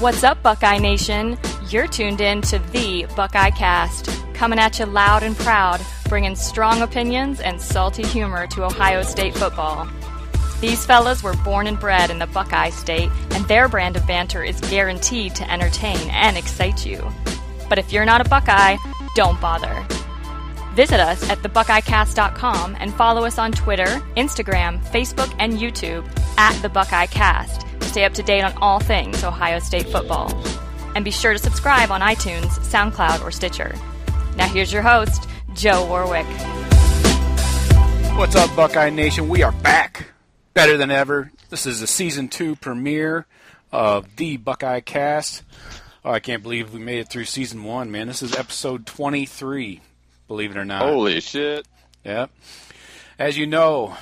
What's up, Buckeye Nation? You're tuned in to the Buckeye Cast, coming at you loud and proud, bringing strong opinions and salty humor to Ohio State football. These fellas were born and bred in the Buckeye State, and their brand of banter is guaranteed to entertain and excite you. But if you're not a Buckeye, don't bother. Visit us at thebuckeyecast.com and follow us on Twitter, Instagram, Facebook, and YouTube at The Buckeye Cast to stay up to date on all things Ohio State football. And be sure to subscribe on iTunes, SoundCloud, or Stitcher. Now here's your host, Joe Warwick. What's up, Buckeye Nation? We are back, better than ever. This is the Season 2 premiere of The Buckeye Cast. Oh, I can't believe we made it through Season 1, man. This is episode 23. Believe it or not. Holy shit. Yep. As you know,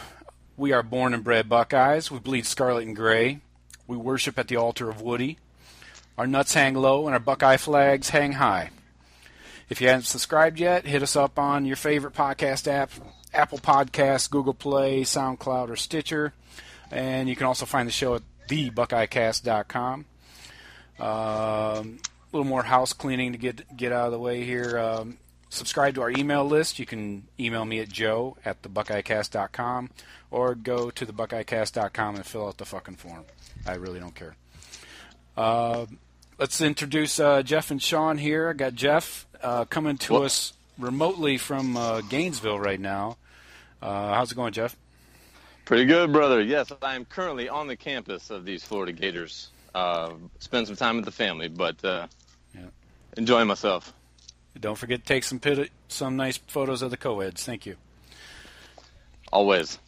we are born and bred Buckeyes. We bleed scarlet and gray. We worship at the altar of Woody. Our nuts hang low and our Buckeye flags hang high. If you haven't subscribed yet, hit us up on your favorite podcast app, Apple Podcasts, Google Play, SoundCloud, or Stitcher. And you can also find the show at thebuckeyecast.com. A little more house cleaning to get out of the way here. Subscribe to our email list. You can email me at joe@thebuckeyecast.com or go to thebuckeyecast.com and fill out the fucking form. I really don't care. Let's introduce Jeff and Sean here. I got Jeff coming to us remotely from Gainesville right now. How's it going, Jeff? Pretty good, brother. Yes, I am currently on the campus of these Florida Gators. Spend some time with the family, but enjoying myself. Don't forget to take some nice photos of the co-eds. Thank you. Always.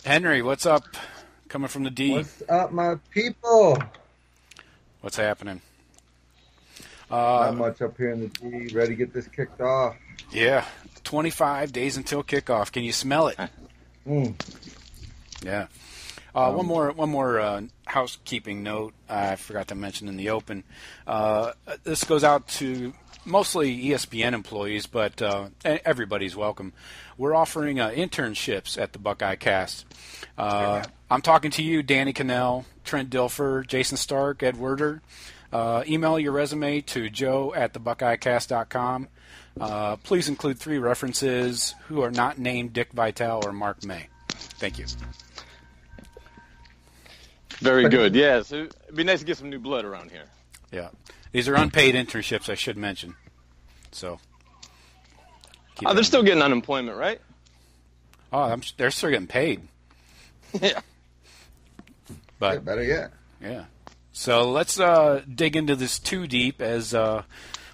Henry, what's up? Coming from the D. What's up, my people? What's happening? Not much up here in the D. Ready to get this kicked off. Yeah. 25 days until kickoff. Can you smell it? Yeah. One more housekeeping note I forgot to mention in the open. This goes out to mostly ESPN employees, but everybody's welcome. We're offering internships at the Buckeye Cast. I'm talking to you, Danny Cannell, Trent Dilfer, Jason Stark, Ed Werder. Email your resume to joe@thebuckeyecast.com. Please include 3 references who are not named Dick Vitale or Mark May. Thank you. Very good. Yes, it'd be nice to get some new blood around here. Yeah. These are unpaid internships, I should mention. So, they're still getting unemployment, right? Oh, they're still getting paid. Yeah. But better yet. Yeah. So let's dig into this too deep as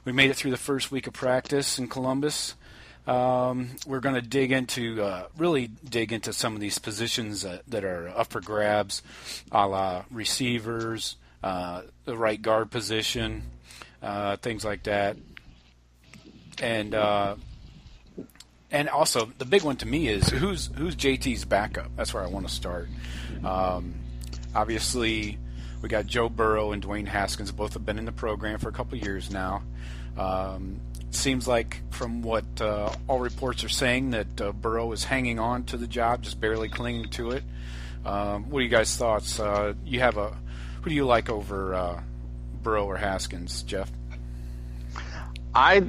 we made it through the first week of practice in Columbus. We're going to really dig into some of these positions that are up for grabs, a la receivers, the right guard position, things like that. And also the big one to me is who's JT's backup. That's where I want to start. Obviously, we got Joe Burrow and Dwayne Haskins. Both have been in the program for a couple of years now. Seems like from what all reports are saying that Burrow is hanging on to the job, just barely clinging to it. What are you guys' thoughts? Who do you like over Burrow or Haskins, Jeff? I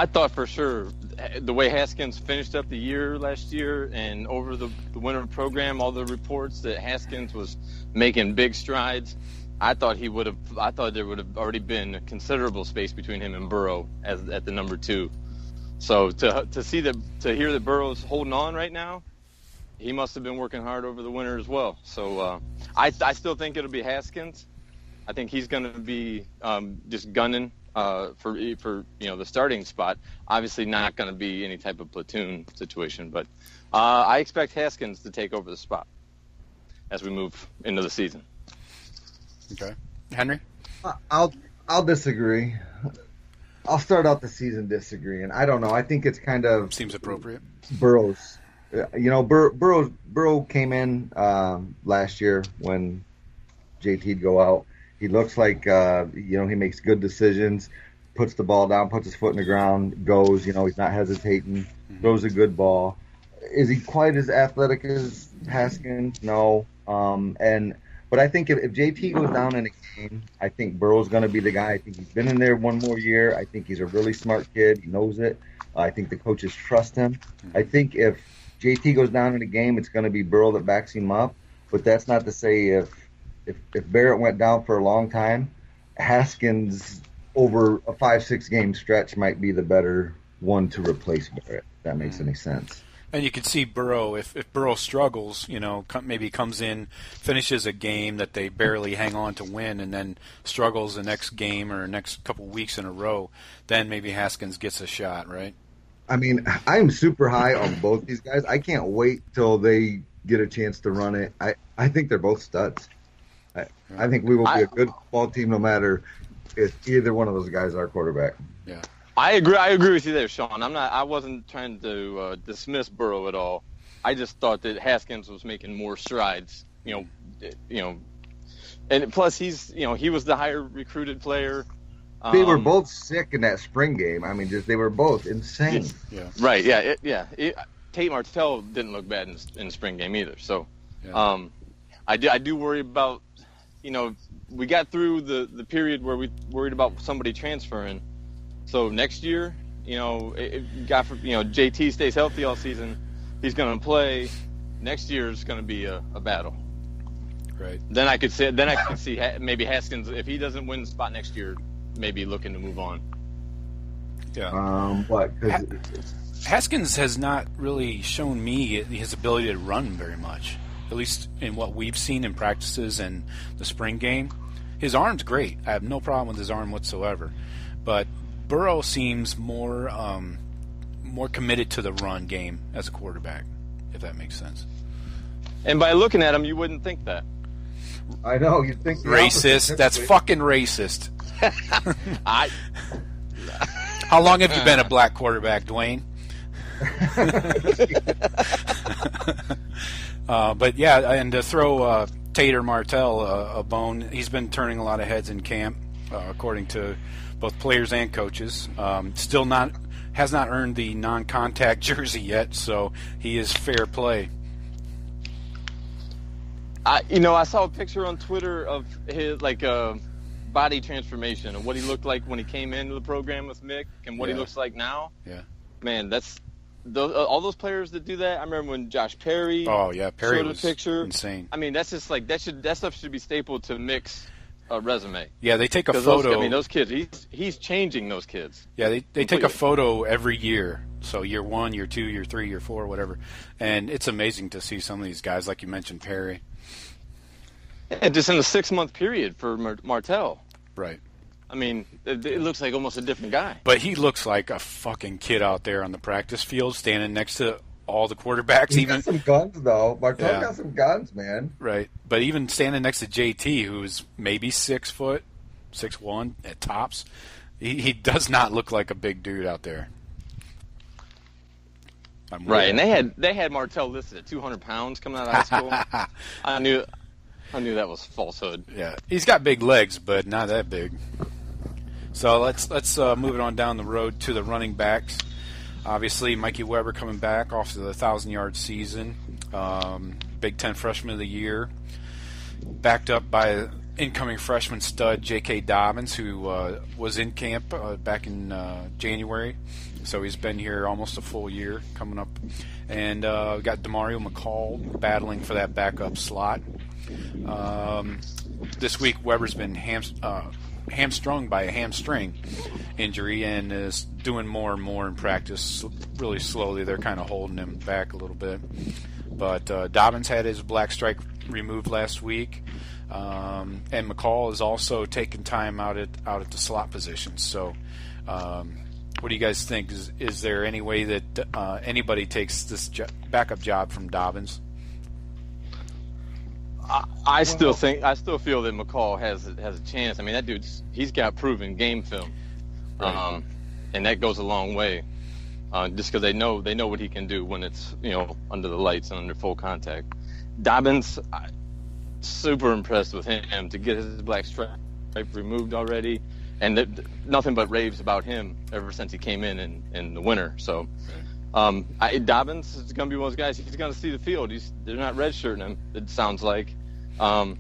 thought for sure the way Haskins finished up the year last year and over the winter program, all the reports that Haskins was making big strides. I thought there would have already been considerable space between him and Burrow at the number 2. So to hear that Burrow's holding on right now, he must have been working hard over the winter as well. So I still think it'll be Haskins. I think he's going to be just gunning for the starting spot. Obviously not going to be any type of platoon situation, but I expect Haskins to take over the spot as we move into the season. Okay. Henry? I'll disagree. I'll start out the season disagreeing. I don't know. I think it's kind of seems appropriate. Burrow's. Burrow came in last year when JT'd go out. He looks like he makes good decisions, puts the ball down, puts his foot in the ground, goes. He's not hesitating, throws a good ball. Is he quite as athletic as Haskins? No. But I think if JT goes down in a game, I think Burrow's going to be the guy. I think he's been in there one more year. I think he's a really smart kid. He knows it. I think the coaches trust him. I think if JT goes down in a game, it's going to be Burrow that backs him up. But that's not to say if Barrett went down for a long time, Haskins over a 5-6 game stretch might be the better one to replace Barrett, if that makes any sense. And you can see Burrow, if Burrow struggles, maybe comes in, finishes a game that they barely hang on to win, and then struggles the next game or next couple weeks in a row, then maybe Haskins gets a shot, right? I mean, I'm super high on both these guys. I can't wait till they get a chance to run it. I think they're both studs. I think we will be a good football team no matter if either one of those guys are quarterback. Yeah. I agree with you there, Sean. I wasn't trying to dismiss Burrow at all. I just thought that Haskins was making more strides, and plus he was the higher recruited player. They were both sick in that spring game. I mean, they were both insane. Yeah. Right. Yeah. Tate Martell didn't look bad in the spring game either. So, Yeah. I do worry about, we got through the period where we worried about somebody transferring. So next year, JT stays healthy all season, he's going to play. Next year is going to be a battle. Right. Then I could see maybe Haskins, if he doesn't win the spot next year, maybe looking to move on. Yeah. Haskins has not really shown me his ability to run very much, at least in what we've seen in practices and the spring game. His arm's great. I have no problem with his arm whatsoever. But Burrow seems more committed to the run game as a quarterback, if that makes sense. And by looking at him, you wouldn't think that. I know. You'd think racist. That's fucking racist. How long have you been a black quarterback, Dwayne? But yeah, and to throw Tater Martell a bone, he's been turning a lot of heads in camp, according to both players and coaches. Has not earned the non-contact jersey yet, so he is fair play. I saw a picture on Twitter of his body transformation and what he looked like when he came into the program with Mick and what he looks like now. Yeah, man, that's all those players that do that. I remember when Josh Perry. Oh yeah, Perry showed was a picture. Insane. I mean, that's just that stuff should be stapled to Mick's resume. Yeah, they take a photo. Those kids, he's changing those kids. Yeah, they take a photo every year. So year 1, year 2, year 3, year 4, whatever. And it's amazing to see some of these guys, like you mentioned, Perry. And just in a 6-month period for Martell. Right. I mean, it looks like almost a different guy. But he looks like a fucking kid out there on the practice field, standing next to all the quarterbacks. He got some guns, though. Martell got some guns, man. Right. But even standing next to JT, who's maybe 6 foot, 6'1" at tops, he does not look like a big dude out there. Right, and they had Martell listed at 200 pounds coming out of high school. I knew that was falsehood. Yeah, he's got big legs, but not that big. So let's move it on down the road to the running backs. Obviously, Mikey Weber coming back off the 1,000-yard season. Big Ten Freshman of the Year. Backed up by incoming freshman stud J.K. Dobbins, who was in camp back in January. So he's been here almost a full year coming up. And we got Demario McCall battling for that backup slot. This week, Weber's been hamstrung by a hamstring injury and is doing more and more in practice really slowly. They're kind of holding him back a little bit. But Dobbins had his black stripe removed last week. And McCall is also taking time out at the slot position. So what do you guys think? Is there any way that anybody takes this backup job from Dobbins? I still feel that McCall has a chance. I mean, that he's got proven game film, right. And that goes a long way. Just because they know what he can do when it's under the lights and under full contact. Dobbins, super impressed with him to get his black stripe removed already, and nothing but raves about him ever since he came in the winter. So Dobbins is going to be one of those guys. He's going to see the field. They're not redshirting him, it sounds like. No.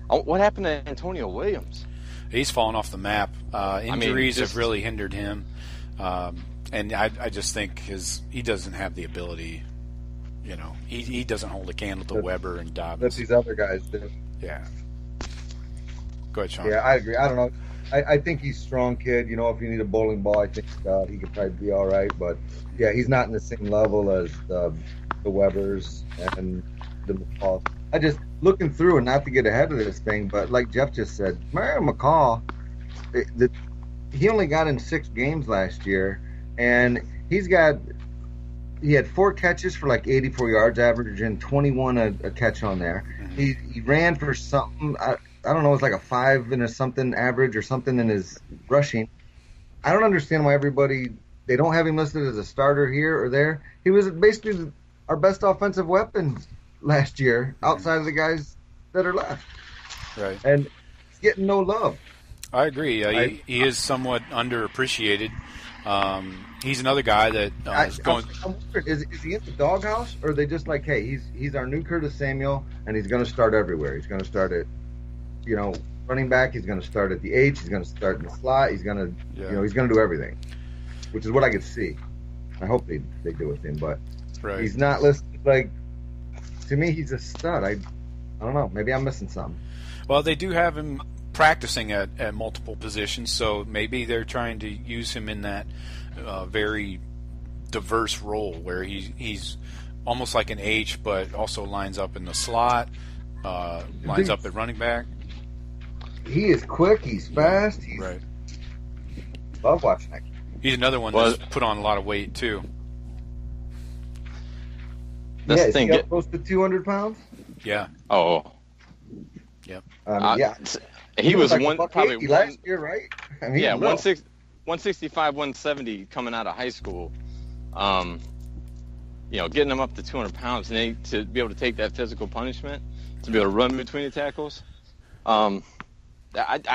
What happened to Antonio Williams? He's fallen off the map. Injuries have really hindered him. And I just think he doesn't have the ability. You know, he doesn't hold a candle to Weber and Dobbins. That these other guys do. Yeah. Go ahead, Sean. Yeah, I agree. I don't know. I think he's a strong kid. You know, if you need a bowling ball, I think he could probably be all right. But, yeah, he's not in the same level as the Webers and the McCall. I just, looking through, and not to get ahead of this thing, but like Jeff just said, Mario McCall, he only got in 6 games last year, and he had 4 catches for like 84 yards, averaging 21 a catch on there. He ran for something, I don't know, it was like a 5 and a something average or something in his rushing. I don't understand why they don't have him listed as a starter here or there. He was basically our best offensive weapon last year, outside of the guys that are left. Right. And he's getting no love. I agree. He is somewhat underappreciated. He's another guy that is going. I'm wondering, is he in the doghouse, or are they just like, hey, he's our new Curtis Samuel, and he's going to start everywhere. He's going to start at, running back. He's going to start at the H. He's going to start in the slot. He's going to, he's going to do everything, which is what I could see. I hope they do with him, but he's not listed like. To me, he's a stud. I don't know. Maybe I'm missing something. Well, they do have him practicing at multiple positions, so maybe they're trying to use him in that very diverse role where he's almost like an H, but also lines up in the slot, lines up at running back. He is quick. He's fast. Right. Love watching that. He's another one that's put on a lot of weight too. That's the thing. Is he up close to 200 pounds? Yeah. Oh. Yep. Yeah. He was like probably last year, right? I mean, 165, 170 coming out of high school. Getting him up to 200 pounds and to be able to take that physical punishment, to be able to run between the tackles. I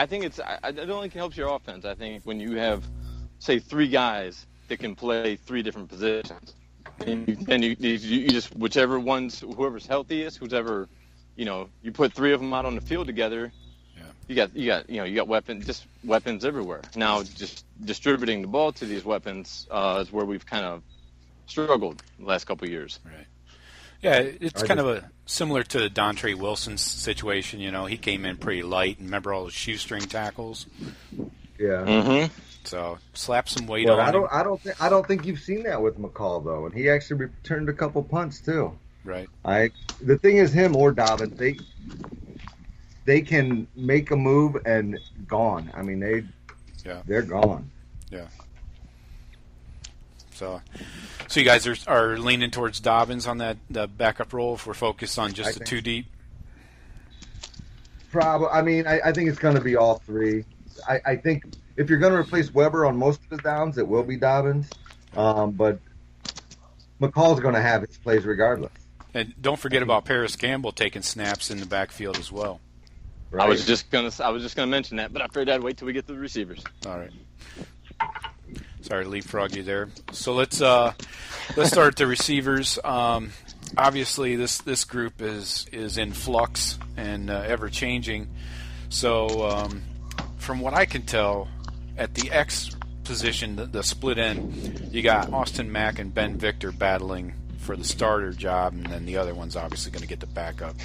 think I don't think it helps your offense. I think when you have, say, 3 guys that can play 3 different positions, and you just whoever's healthiest, whichever, you put 3 of them out on the field together. Yeah. You got weapons everywhere. Now, just distributing the ball to these weapons is where we've kind of struggled the last couple of years. Right. Yeah, it's kind of similar to Dontre Wilson's situation. He came in pretty light, and remember all the shoestring tackles. Yeah. Mm-hmm. So slap some weight on him. I don't think you've seen that with McCall though, and he actually returned a couple punts too. Right. The thing is, him or Dobbins, they can make a move and gone. I mean, they're gone. Yeah. So you guys are leaning towards Dobbins on the backup role if we're focused on just the 2 deep. Probably. I mean, I think it's going to be all 3. I think if you're going to replace Weber on most of his downs, it will be Dobbins. But McCall's going to have his plays regardless. And don't forget about Paris Campbell taking snaps in the backfield as well. Right. I was just gonna mention that, but I figured I'd wait till we get to the receivers. All right. Sorry to leapfrog you there. So let's start at the receivers. Obviously, this group is in flux and ever changing. So from what I can tell, at the X position, the split end, you got Austin Mack and Ben Victor battling for the starter job, and then the other one's obviously going to get the backup.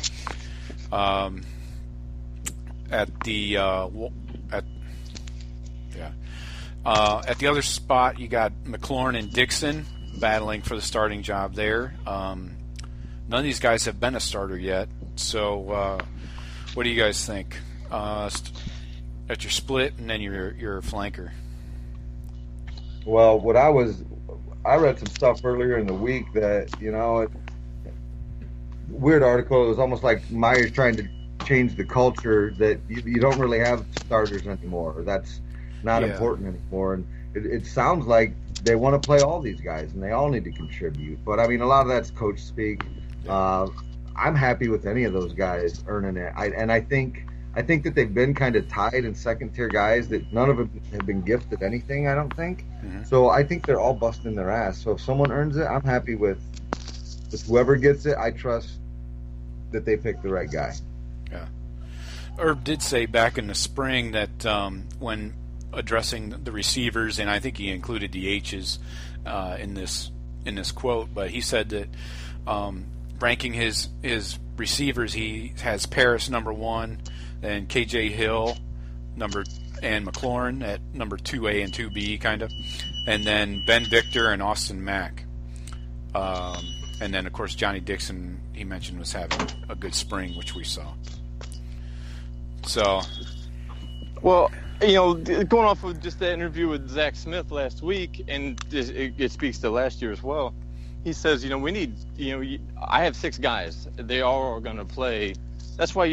At the other spot, you got McLaurin and Dixon battling for the starting job there. None of these guys have been a starter yet. So, what do you guys think? At your split and then your flanker. Well, I read some stuff earlier in the week that weird article. It was almost like Meyer's trying to change the culture that you don't really have starters anymore. That's not important anymore. And it sounds like they want to play all these guys and they all need to contribute. But I mean, a lot of that's coach speak. I'm happy with any of those guys earning it. I think I think that they've been kind of tied in second-tier guys that none of them have been gifted anything, I don't think. Mm-hmm. So I think they're all busting their ass. So if someone earns it, I'm happy with whoever gets it. I trust that they picked the right guy. Yeah. Herb did say back in the spring that when addressing the receivers, and I think he included the H's in this quote, but he said that ranking his receivers, he has Paris number 1, then KJ Hill and McLaurin at number 2A and 2B kind of, and then Ben Victor and Austin Mack. And then, of course, Johnny Dixon, he mentioned, was having a good spring, which we saw. So, well, going off of just that interview with Zach Smith last week, and it speaks to last year as well. He says, we need, I have 6 guys. They all are going to play. That's why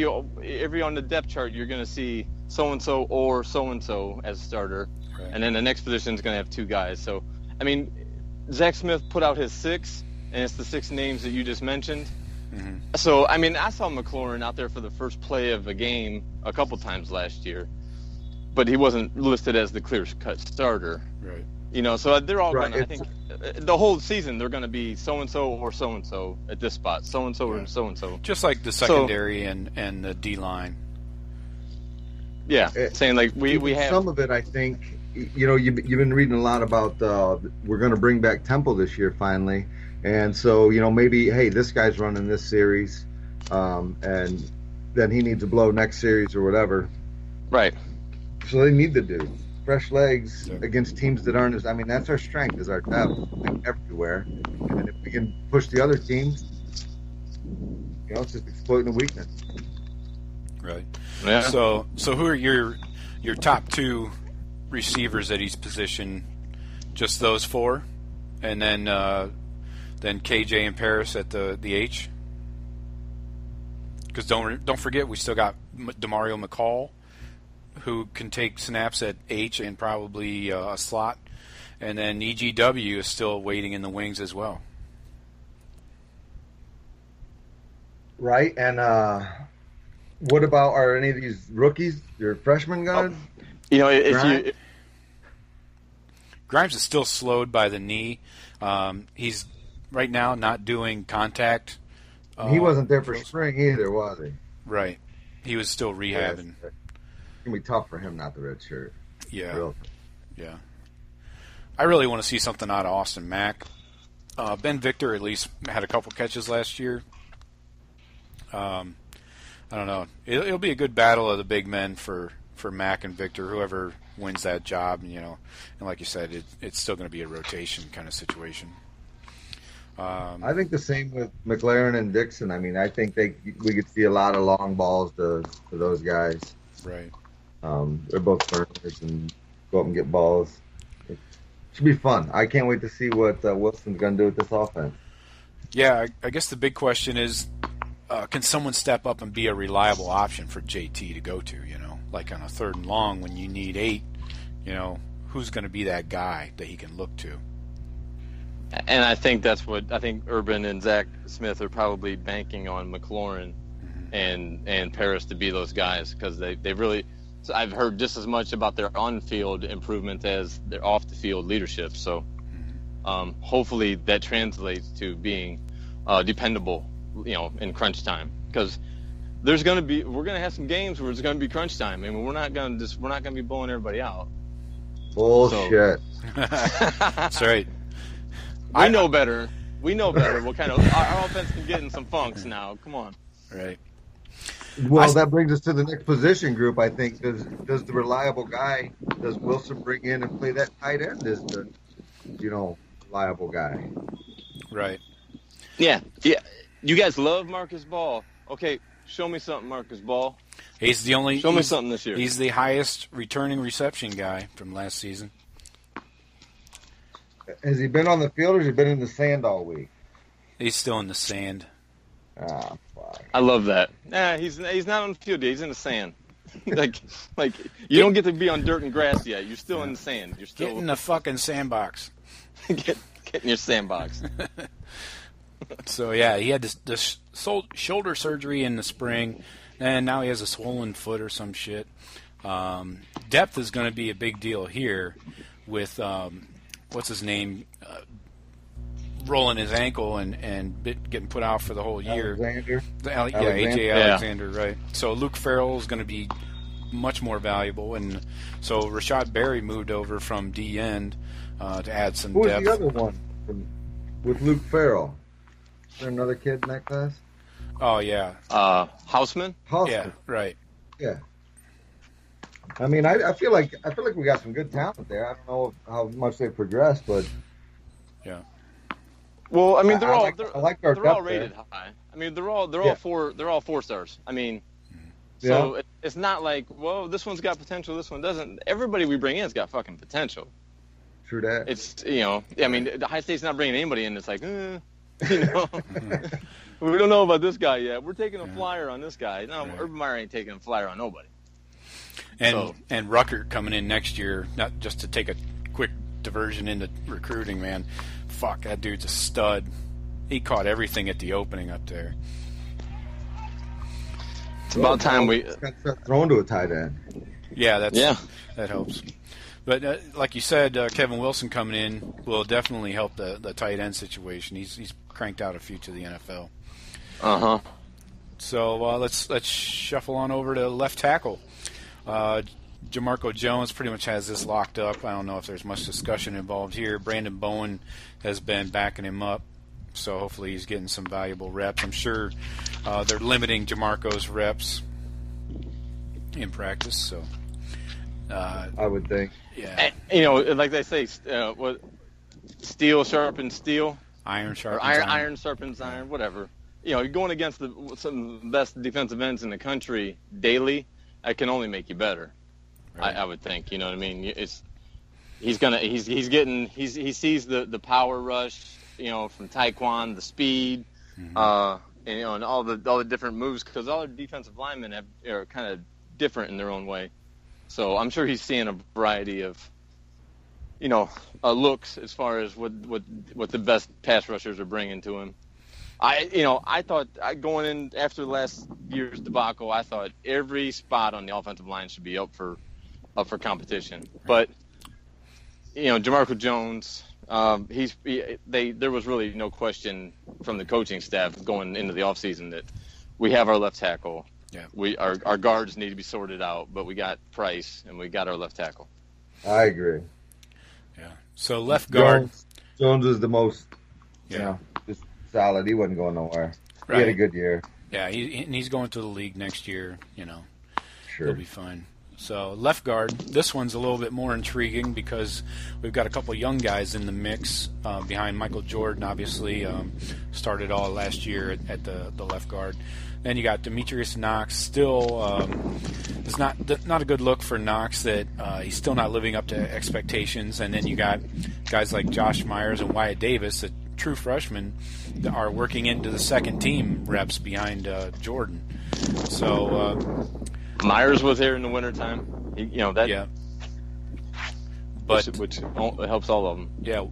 every on the depth chart, you're going to see so-and-so or so-and-so as a starter. Right. And then the next position is going to have 2 guys. So, I mean, Zach Smith put out his 6, and it's the 6 names that you just mentioned. Mm-hmm. So, I mean, I saw McLaurin out there for the first play of a game a couple times last year, but he wasn't listed as the clear-cut starter. Right. So they're all going to, I think, the whole season they're going to be so-and-so or so-and-so at this spot, so-and-so or so-and-so. Just like the secondary and the D-line. Yeah, saying like we have... Some of it, I think, you've been reading a lot about we're going to bring back Temple this year finally. And so, maybe, hey, this guy's running this series, and then he needs to blow next series or whatever. Right. So they need to do fresh legs against teams that aren't that's our strength, is our depth everywhere. And if we can push the other teams, it's just exploiting the weakness. Right. Yeah. So who are your top 2 receivers at each position? Just those 4? And then KJ and Paris at the H. Because don't forget, we still got Demario McCall, who can take snaps at H and probably a slot, and then EGW is still waiting in the wings as well. Right, and what about are any of these rookies, your freshman guys? Grimes is still slowed by the knee. He's right now not doing contact. He wasn't there for spring either, was he? Right. He was still rehabbing. It's going to be tough for him not to redshirt. Yeah. Really. Yeah. I really want to see something out of Austin Mack. Ben Victor at least had a couple catches last year. I don't know. It'll be a good battle of the big men for Mack and Victor, whoever wins that job. And like you said, it's still going to be a rotation kind of situation. I think the same with McLaurin and Dixon. I think we could see a lot of long balls to those guys. Right. They're both burners and go up and get balls. It should be fun. I can't wait to see what Wilson's going to do with this offense. Yeah, I guess the big question is, can someone step up and be a reliable option for JT to go to, like on a 3rd and long when you need 8, who's going to be that guy that he can look to? And I think that's what Urban and Zach Smith are probably banking on McLaurin and Paris to be those guys, because they really. So I've heard just as much about their on-field improvement as their off-the-field leadership. So hopefully that translates to being dependable, in crunch time, because we're going to have some games where it's going to be crunch time. We're not going to be blowing everybody out. Bullshit. That's right. We know better. What kind of our offense can get in some funks now. Come on. Right. Well, that brings us to the next position group. I think does the reliable guy, does Wilson bring in and play that tight end as the reliable guy? Right. Yeah. You guys love Marcus Ball. Okay, show me something, Marcus Ball. He's the only. Show me something this year. He's the highest returning reception guy from last season. Has he been on the field or has he been in the sand all week? He's still in the sand. Ah, fuck. I love that. Nah, he's not on the field yet. He's in the sand. like you don't get to be on dirt and grass yet. You're still in the sand. You're still get in the fucking sandbox. get in your sandbox. So yeah, he had this shoulder surgery in the spring, And now he has a swollen foot or some shit. Depth is going to be a big deal here with, what's his name, rolling his ankle and getting put out for the whole year. Alexander. A.J. Alexander, right. So Luke Farrell is going to be much more valuable. And so Rashad Berry moved over from D-end to add some Who was depth. the other one with Luke Farrell? Is there another kid in that class? Oh, yeah. Houseman? Yeah, right. Yeah. I mean, I feel like we got some good talent there. I don't know how much they progressed, but yeah. Well, I mean, they're I all like they're all rated high. I mean, they're all 4 stars. I mean, so it's not like, well, this one's got potential, this one doesn't. Everybody we bring in has got fucking potential. True that. It's I mean, the High State's not bringing anybody in. It's like, we don't know about this guy yet. We're taking a flyer on this guy. No, Urban Meyer ain't taking a flyer on nobody. And Ruckert coming in next year, not just to take a quick diversion into recruiting, man. Fuck, that dude's a stud. He caught everything at the opening up there. It's about time we got thrown to a tight end. Yeah, that helps. But like you said, Kevin Wilson coming in will definitely help the tight end situation. He's cranked out a few to the NFL. So let's shuffle on over to left tackle. Jamarco Jones pretty much has this locked up. I don't know if there's much discussion involved here. Brandon Bowen has been backing him up, so hopefully he's getting some valuable reps. I'm sure they're limiting Jamarco's reps in practice, so I would think. Yeah. Like they say, what steel sharpens steel, iron sharpens iron sharpens iron, whatever. You're going against some of the best defensive ends in the country daily. That can only make you better. Right. I would think. You know what I mean? He sees the power rush, from Taekwon, the speed, and all the different moves, because all our defensive linemen are kind of different in their own way. So I'm sure he's seeing a variety of, looks as far as what the best pass rushers are bringing to him. I thought going in after last year's debacle, I thought every spot on the offensive line should be up for competition. But Jamarco Jones, there was really no question from the coaching staff going into the offseason that we have our left tackle. Yeah. Our guards need to be sorted out, but we got Price and we got our left tackle. I agree. Yeah. So left guard. Jones is the most. Just solid. He wasn't going nowhere. Right. He had a good year. Yeah, he's going to the league next year. Sure. He'll be fine. So left guard, this one's a little bit more intriguing because we've got a couple young guys in the mix behind Michael Jordan, obviously, started all last year at the left guard. Then you got Demetrius Knox, still it's not a good look for Knox that he's still not living up to expectations. And then you got guys like Josh Myers and Wyatt Davis, a true freshmen, that are working into the second team reps behind Jordan. So Myers was here in the wintertime. Yeah. But which helps all of them. Yeah.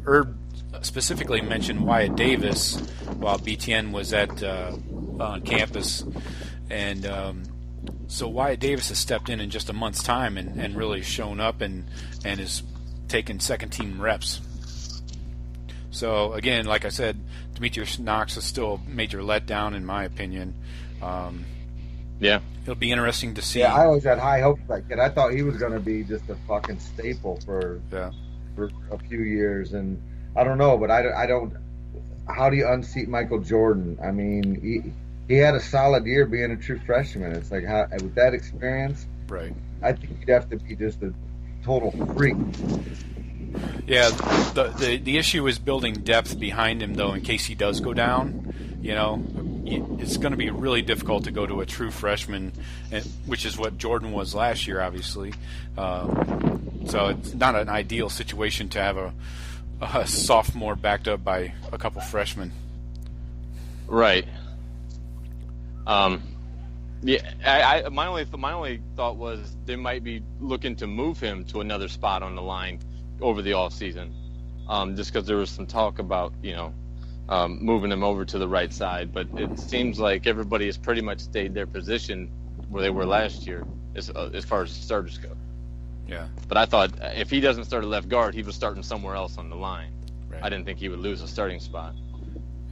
Herb specifically mentioned Wyatt Davis while BTN was on campus. And so Wyatt Davis has stepped in just a month's time and really shown up and is taking second team reps. So, again, like I said, Demetrius Knox is still a major letdown in my opinion. Yeah. It'll be interesting to see. Yeah, I always had high hopes for that kid. I thought he was going to be just a fucking staple for a few years. And I don't know, but I don't – how do you unseat Michael Jordan? I mean, he had a solid year being a true freshman. It's like, with that experience, right? I think he'd have to be just a total freak. Yeah, the issue is building depth behind him, though, in case he does go down. It's going to be really difficult to go to a true freshman, which is what Jordan was last year, obviously. So it's not an ideal situation to have a sophomore backed up by a couple freshmen. Right. Yeah. My only thought was they might be looking to move him to another spot on the line over the off season, just because there was some talk about moving him over to the right side. But it seems like everybody has pretty much stayed their position where they were last year as far as the starters go. Yeah. But I thought if he doesn't start at left guard, he was starting somewhere else on the line. Right. I didn't think he would lose a starting spot.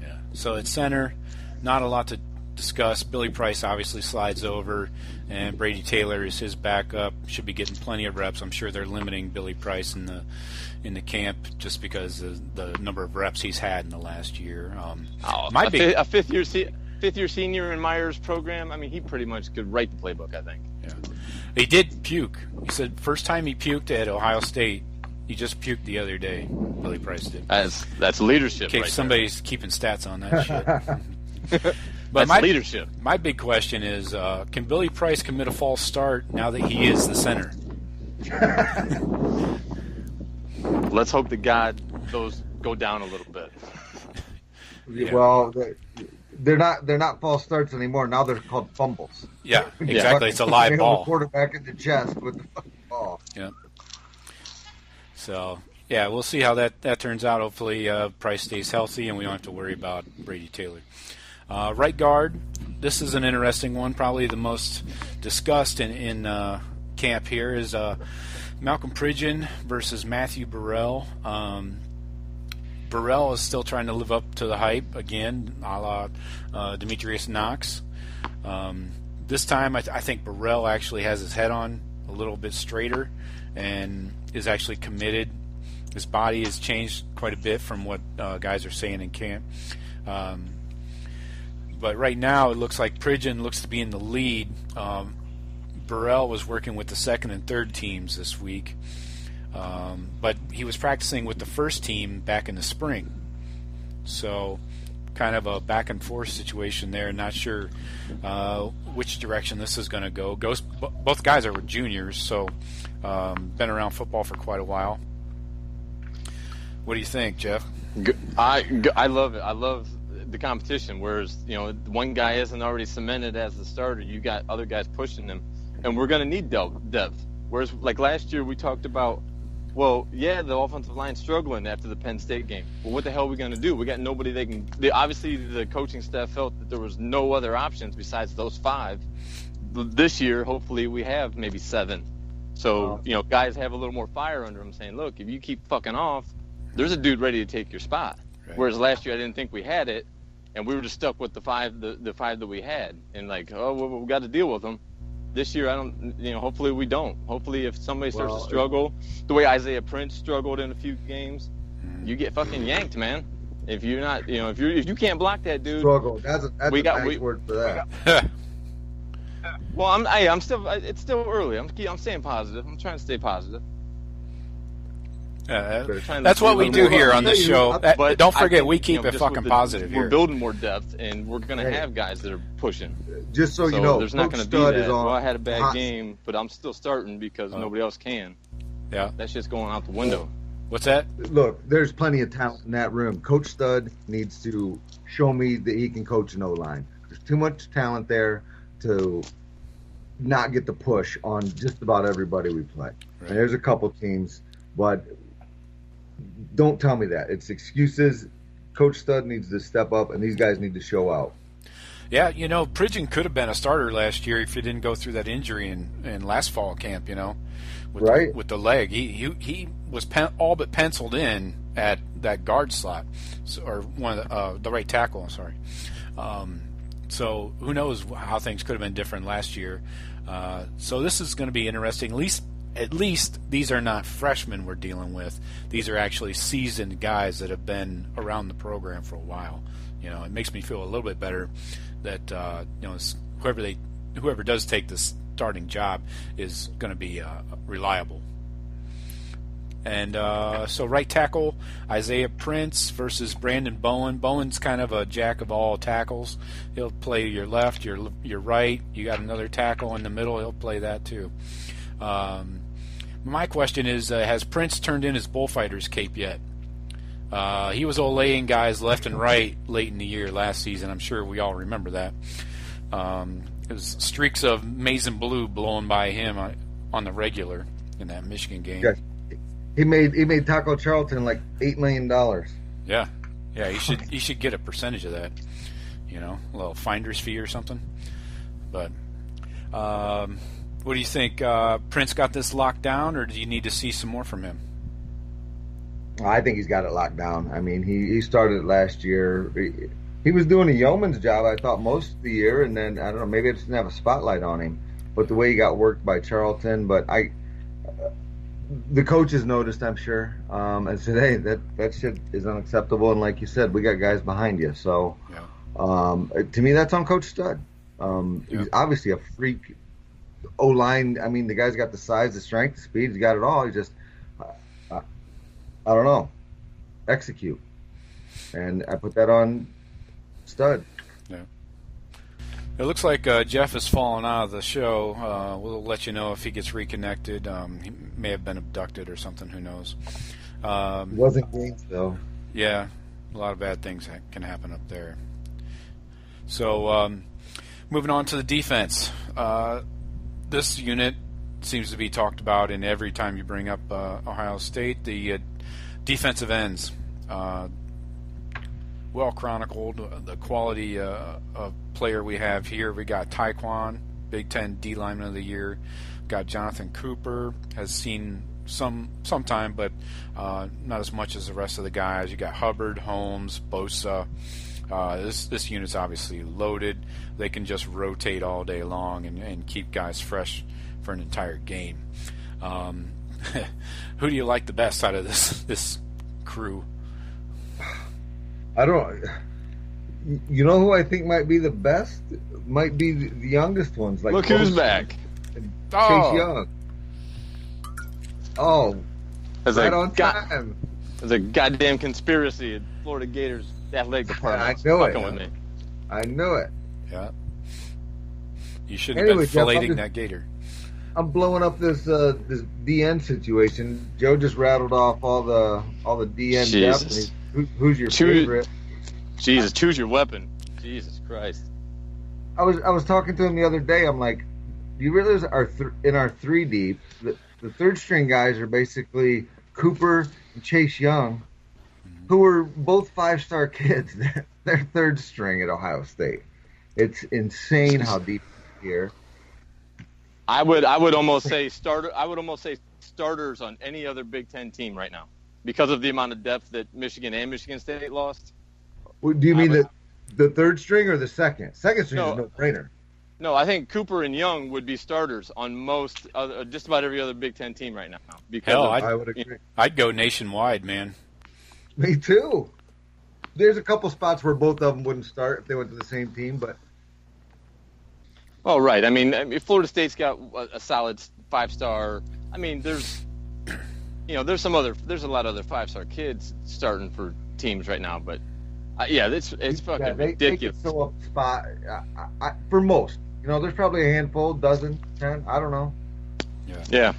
Yeah. So at center, not a lot to discuss. Billy Price obviously slides over, and Brady Taylor is his backup. Should be getting plenty of reps. I'm sure they're limiting Billy Price in the camp just because of the number of reps he's had in the last year. A fifth year senior in Meyer's program. I mean, he pretty much could write the playbook, I think. Yeah. He did puke. He said first time he puked at Ohio State. He just puked the other day. Billy Price did. That's leadership. In case right somebody's keeping stats on that shit. But that's leadership. My big question is, can Billy Price commit a false start now that he is the center? Let's hope to God those go down a little bit. Yeah. Well, they're not false starts anymore. Now they're called fumbles. Yeah, exactly. It's a live ball. The quarterback in the chest with the fucking ball. Yeah. So, yeah, we'll see how that turns out. Hopefully Price stays healthy and we don't have to worry about Brady Taylor. Right guard, this is an interesting one. Probably the most discussed in camp here is Malcolm Pridgeon versus Matthew Burrell. Burrell is still trying to live up to the hype, again, a la Demetrius Knox. This time, I think Burrell actually has his head on a little bit straighter and is actually committed. His body has changed quite a bit from what guys are saying in camp. But right now, it looks like Pridgeon looks to be in the lead. Burrell was working with the second and third teams this week. But he was practicing with the first team back in the spring. So kind of a back and forth situation there. Not sure which direction this is going to go. Both guys are juniors, so been around football for quite a while. What do you think, Jeff? I love it. I love the competition. Whereas, one guy isn't already cemented as the starter. You got other guys pushing him. And we're going to need depth. Whereas, like last year, we talked about, the offensive line's struggling after the Penn State game. Well, what the hell are we going to do? We got nobody they can. Obviously, the coaching staff felt that there was no other options besides those 5. This year, hopefully, we have maybe 7. So, guys have a little more fire under them saying, look, if you keep fucking off, there's a dude ready to take your spot. Right. Whereas last year, I didn't think we had it, and we were just stuck with the 5 that we had. And we got to deal with them. This year, hopefully we don't. Hopefully if somebody starts to struggle, the way Isaiah Prince struggled in a few games, you get fucking yanked, man. If you're not, if you can't block that dude. Struggle. That's a nice word for that. Well, I'm still, it's still early. I'm staying positive. I'm trying to stay positive. That's what we do here on the show. But don't forget, we keep it fucking positive here. We're building more depth, and we're going to have guys that are pushing. Just so you know, there's not going to be that. I had a bad game, but I'm still starting because nobody else can. Yeah, that shit's going out the window. What's that? Look, there's plenty of talent in that room. Coach Stud needs to show me that he can coach an O-line. There's too much talent there to not get the push on just about everybody we play. Right. And there's a couple teams, but don't tell me that. It's excuses. Coach Stud needs to step up, and these guys need to show out. Yeah, Pridgeon could have been a starter last year if he didn't go through that injury in last fall camp, with the leg. He was all but penciled in at that guard slot, or one of the right tackle, I'm sorry. So who knows how things could have been different last year. So this is going to be interesting. At least these are not freshmen we're dealing with. These are actually seasoned guys that have been around the program for a while. It makes me feel a little bit better that whoever does take this starting job is going to be reliable. And so right tackle, Isaiah Prince versus Brandon Bowen. Bowen's kind of a jack of all tackles. He'll play your left, your right. You got another tackle in the middle. He'll play that too. My question is, has Prince turned in his bullfighter's cape yet? He was olaying guys left and right late in the year last season. I'm sure we all remember that. It was streaks of maize and blue blowing by him on the regular in that Michigan game. Yeah. He made Taco Charlton like $8 million. Yeah, Yeah, he should get a percentage of that. A little finder's fee or something. But what do you think? Prince got this locked down, or do you need to see some more from him? I think he's got it locked down. I mean, he started last year. He was doing a yeoman's job, I thought, most of the year, and then, I don't know, maybe it didn't have a spotlight on him. But the way he got worked by Charlton, the coaches noticed, I'm sure, and said, hey, that shit is unacceptable. And like you said, we got guys behind you. So to me, that's on Coach Stud. He's obviously a freak O-line. I mean, the guy's got the size, the strength, the speed. He's got it all. He just, I don't know, execute. And I put that on Stud. Yeah. It looks like Jeff has fallen out of the show. We'll let you know if he gets reconnected. He may have been abducted or something. Who knows? It wasn't Gainesville. Yeah, a lot of bad things can happen up there. So, moving on to the defense. This unit seems to be talked about in every time you bring up Ohio State. The defensive ends. Well chronicled, the quality of player we have here. We got Tyquan, Big Ten D lineman of the year. Got Jonathan Cooper, has seen some time, but not as much as the rest of the guys. You got Hubbard, Holmes, Bosa. This unit's obviously loaded. They can just rotate all day long and keep guys fresh for an entire game. Who do you like the best out of this crew? I don't. You know who I think might be the best? Might be the youngest ones. Like look who's back. Chase Young. Oh, right on time. There's a goddamn conspiracy at Florida Gators athletic department. I know it. With me. I know it. Yeah. You shouldn't have been filleting that gator. I'm blowing up this DN situation. Joe just rattled off all the DN depth. Who's your favorite? Jesus, choose your weapon. Jesus Christ. I was talking to him the other day. I'm like, do you realize in our 3 deep, the third string guys are basically Cooper and Chase Young, who are both 5-star kids. They're third string at Ohio State. It's insane how deep here. I would almost say starter. I would almost say starters on any other Big Ten team right now because of the amount of depth that Michigan and Michigan State lost. Do you mean the third string or the second? Second string is no brainer. No, I think Cooper and Young would be starters on just about every other Big Ten team right now. Because I would agree. I'd go nationwide, man. Me too. There's a couple spots where both of them wouldn't start if they went to the same team, but. Oh, right. I mean, Florida State's got a solid 5-star. I mean, there's a lot of other 5-star kids starting for teams right now, but it's fucking ridiculous. They could fill up spot for most. There's probably a handful, dozen, 10, I don't know. Yeah.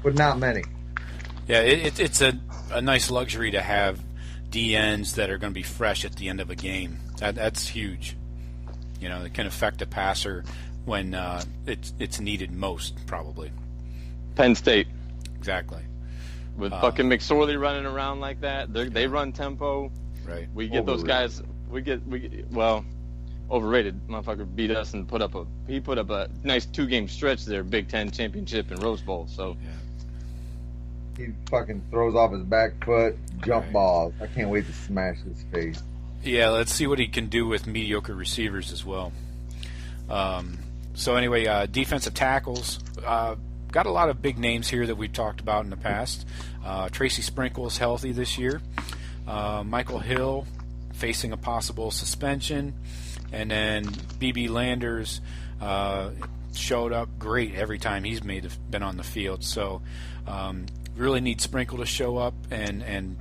But not many. Yeah, it's a nice luxury to have DNs that are going to be fresh at the end of a game. That's huge. It can affect a passer when it's needed most, probably. Penn State. Exactly. With fucking McSorley running around like that, they run tempo. Right. We get those guys. Overrated. Motherfucker beat us and put up a nice 2-game stretch there, Big Ten championship and Rose Bowl. So he fucking throws off his back foot, jump balls. I can't wait to smash his face. Yeah, let's see what he can do with mediocre receivers as well. So anyway, defensive tackles. Got a lot of big names here that we've talked about in the past. Tracy Sprinkle's healthy this year. Michael Hill facing a possible suspension. And then B.B. Landers showed up great every time he's been on the field. So really need Sprinkle to show up and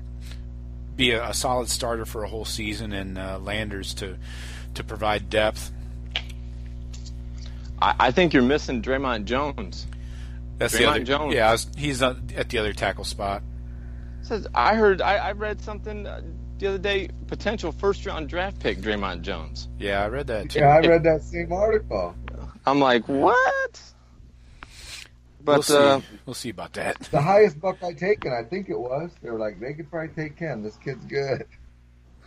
be a solid starter for a whole season, and Landers to provide depth. I think you're missing Draymond Jones. That's Draymond Jones. Yeah, he's at the other tackle spot. I read something the other day, potential first-round draft pick Draymond Jones. Yeah, I read that too. Yeah, I read that same article. I'm like, what? But we'll see about that. The highest Buckeye taken, I think it was. They were like, they could probably take Ken. This kid's good.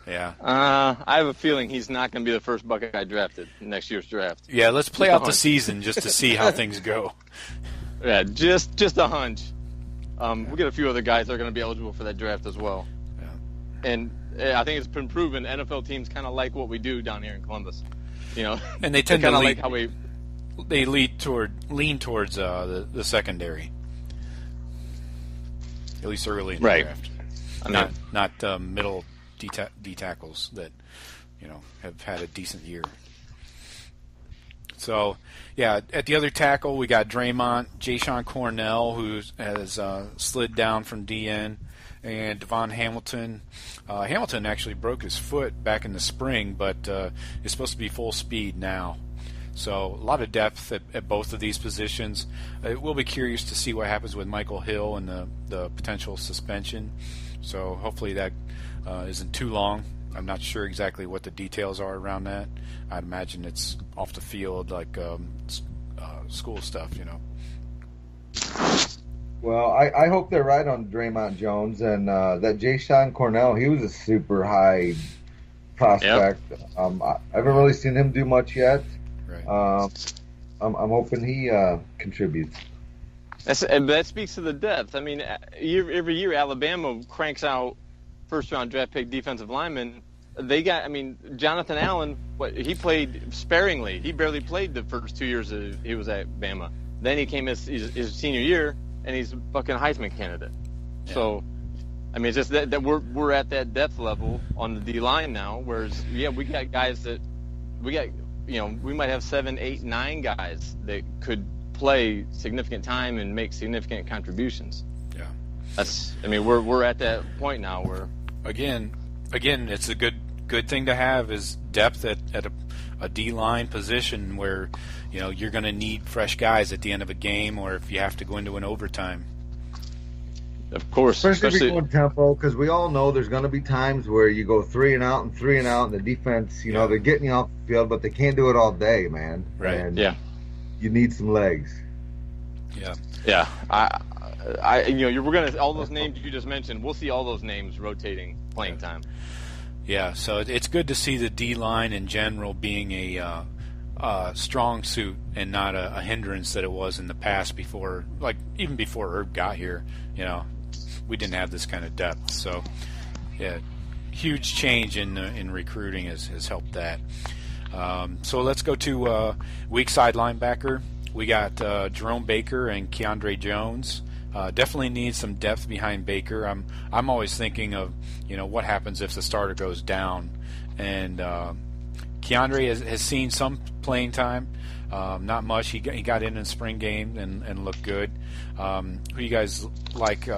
Yeah. I have a feeling he's not going to be the first Buckeye drafted in next year's draft. Yeah, let's play out the season just to see how things go. Yeah, just a hunch. We got a few other guys that are going to be eligible for that draft as well. Yeah. And I think it's been proven NFL teams kind of like what we do down here in Columbus. And they tend to like how we. They lean towards the secondary, at least early in the draft. Not middle D tackles that have had a decent year. So, yeah, at the other tackle we got Jayshon Cornell, who has slid down from DN, and Devon Hamilton. Hamilton actually broke his foot back in the spring, but is supposed to be full speed now. So a lot of depth at both of these positions. We'll be curious to see what happens with Michael Hill and the potential suspension. So hopefully that isn't too long. I'm not sure exactly what the details are around that. I'd imagine it's off the field, like school stuff, Well, I hope they're right on Draymond Jones, and that Jayshon Cornell, he was a super high prospect. Yep. I haven't really seen him do much yet. Right. I'm hoping he contributes. That speaks to the depth. I mean, every year Alabama cranks out first-round draft pick defensive linemen. They got, Jonathan Allen. He played sparingly. He barely played the first 2 years he was at Bama. Then he came his senior year, and he's a fucking Heisman candidate. Yeah. So, it's just that we're at that depth level on the D line now. Whereas, we got guys that we might have 7, 8, 9 guys that could play significant time and make significant contributions. Yeah, we're at that point now where again, it's a good thing to have is depth at a D line position where you're going to need fresh guys at the end of a game, or if you have to go into an overtime. Of course, especially if you go in tempo, because we all know there's going to be times where you go 3 and out, and the defense, they're getting you off the field, but they can't do it all day, man. Right. And you need some legs. Yeah. Yeah. We're gonna all those names you just mentioned. We'll see all those names rotating playing time. Yeah. So it's good to see the D line in general being a strong suit and not a hindrance that it was in the past before, like even before Herb got here. We didn't have this kind of depth. So, yeah, huge change in recruiting has helped that. So let's go to weak side linebacker. We got Jerome Baker and Keandre Jones. Definitely need some depth behind Baker. I'm always thinking of what happens if the starter goes down, and Keandre has seen some playing time. Not much. He got in the spring game and looked good. Who you guys like?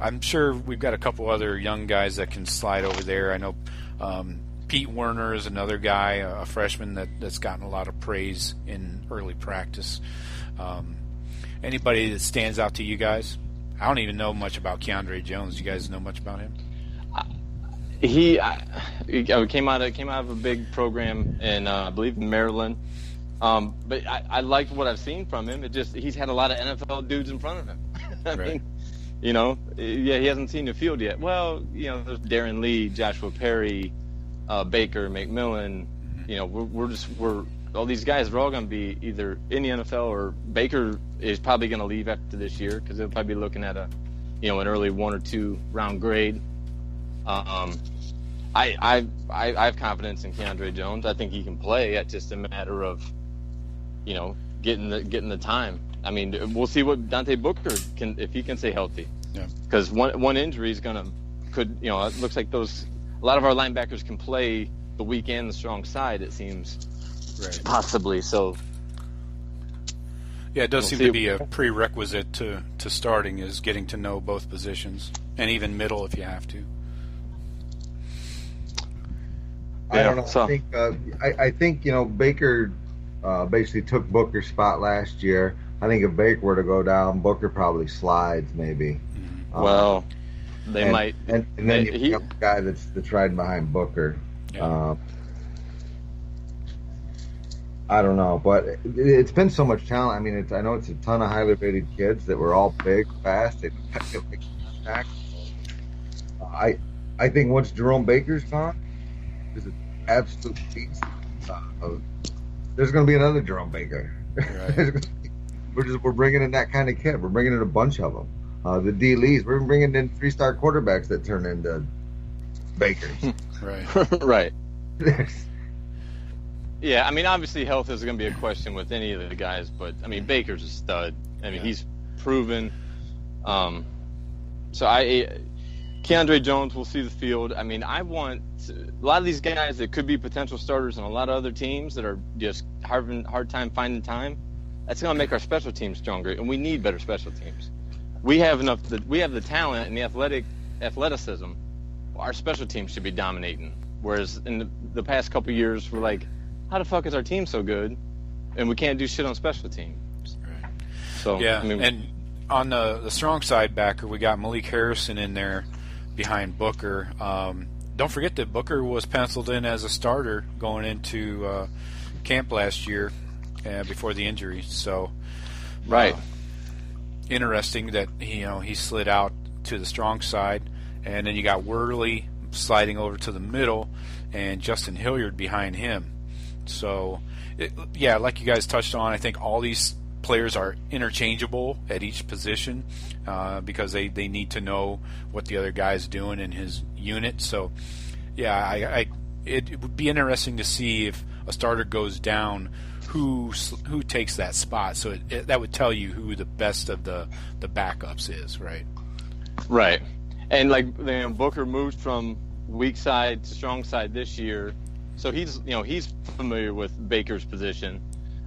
I'm sure we've got a couple other young guys that can slide over there. I know Pete Werner is another guy, a freshman that's gotten a lot of praise in early practice. Anybody that stands out to you guys? I don't even know much about Keandre Jones. You guys know much about him? He came out of a big program in I believe Maryland. But I liked what I've seen from him. He's had a lot of NFL dudes in front of him. Right. He hasn't seen the field yet. Well, there's Darren Lee, Joshua Perry, Baker, McMillan. We're all these guys are all going to be either in the NFL, or Baker is probably going to leave after this year because they'll probably be looking at an early 1 or 2 round grade. I have confidence in Keandre Jones. I think he can play. It's just a matter of getting the time. We'll see what Dante Booker can, if he can stay healthy. Yeah. Because one injury is could it looks like a lot of our linebackers can play the weak and the strong side. It seems. Right. Possibly so. Yeah, it does seem to be a prerequisite to starting is getting to know both positions, and even middle if you have to. I don't know. I think Baker basically took Booker's spot last year. I think if Baker were to go down, Booker probably slides maybe. Well, they might. And then you have a guy that's riding behind Booker. Yeah. I don't know, but it's been so much talent. I know it's a ton of highly rated kids that were all big, fast. They can make contact. I think once Jerome Baker's gone, is an absolute beast. There's going to be another Jerome Baker. Right. We're bringing in that kind of kid. We're bringing in a bunch of them. The D. Lees. We're bringing in 3-star quarterbacks that turn into Bakers. Right. Right. Yeah, I mean, obviously health is going to be a question with any of the guys, but I mean, Baker's a stud. I mean, he's proven. So Keandre Jones will see the field. I mean, I want a lot of these guys that could be potential starters on a lot of other teams that are just having a hard time finding time. That's going to make our special teams stronger, and we need better special teams. We have we have the talent and the athleticism. Our special teams should be dominating. Whereas in the past couple of years, we're like, how the fuck is our team so good, and we can't do shit on special teams? Right. So yeah, I mean, and on the strong side backer, we got Malik Harrison in there behind Booker. Don't forget that Booker was penciled in as a starter going into camp last year before the injury. So, right, interesting that he slid out to the strong side, and then you got Worley sliding over to the middle, and Justin Hilliard behind him. So, like you guys touched on, I think all these players are interchangeable at each position because they need to know what the other guy's doing in his unit. So, it would be interesting to see if a starter goes down, who takes that spot. So that would tell you who the best of the backups is, right? Right. And Booker moved from weak side to strong side this year, so he's familiar with Baker's position.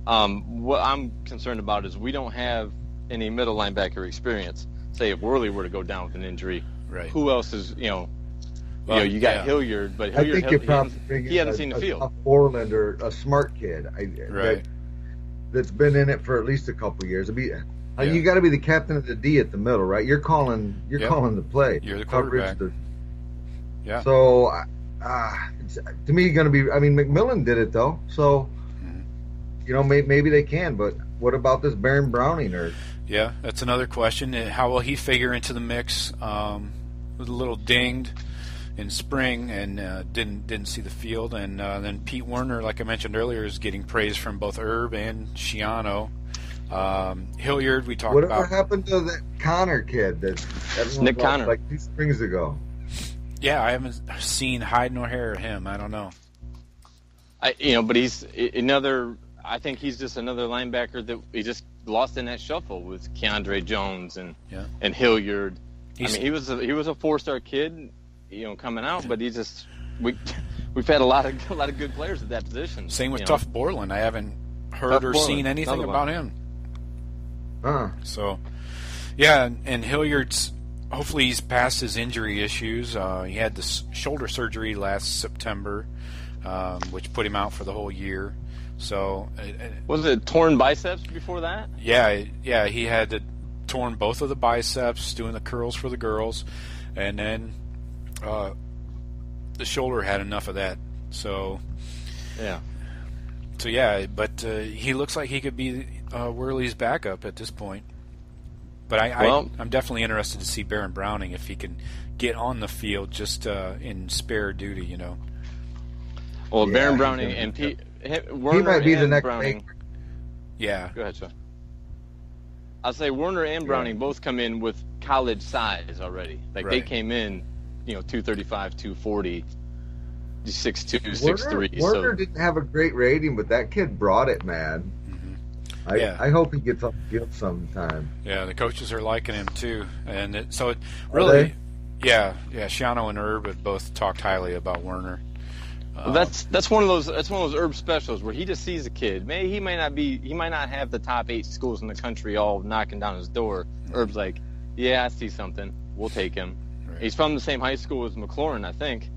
What I'm concerned about is we don't have any middle linebacker experience. Say if Worley were to go down with an injury, right? Who else is you got Hilliard, but Hilliard, I think he hadn't seen the field. A Borland or a smart kid, right? That's been in it for at least a couple of years. You got to be the captain of the D at the middle, right? You're calling the play. You're the quarterback. Yeah. So, to me, going to be. I mean, McMillan did it though, so maybe they can. But what about this Baron Browning? Yeah, that's another question. How will he figure into the mix? Was a little dinged in spring and didn't see the field, and then Pete Werner, like I mentioned earlier, is getting praise from both Herb and Schiano. Hilliard, we talked about. Whatever happened to that Connor kid that Nick Connor, like 2 springs ago? Yeah, I haven't seen hide nor hair of him. I don't know. But he's another. I think he's just another linebacker that he just lost in that shuffle with Keandre Jones and Hilliard. He was a 4-star kid, coming out, but we've had a lot of good players at that position. Same with Tuff Borland. I haven't heard or seen anything about him. So, and Hilliard's hopefully he's past his injury issues. He had this shoulder surgery last September, which put him out for the whole year. So, was it torn biceps before that? Yeah, he had torn both of the biceps doing the curls for the girls, and then the shoulder had enough of that. So, but he looks like he could be Worley's backup at this point. But I'm definitely interested to see Baron Browning if he can get on the field just in spare duty, Well, Baron Browning and Werner, he might be the next Browning. Baker. Yeah. Go ahead, Sean. I'll say Werner and Browning both come in with college size already. They came in, 235, 240, 6'2", 6'3". Werner didn't have a great rating, but that kid brought it, man. Mm-hmm. I hope he gets on the field sometime. Yeah, the coaches are liking him too, and it really, Schiano and Herb have both talked highly about Werner. Well, that's one of those Herb specials where he just sees a kid. Maybe he might not have the top 8 schools in the country all knocking down his door. Herb's like, yeah, I see something. We'll take him. Right. He's from the same high school as McLaurin, I think.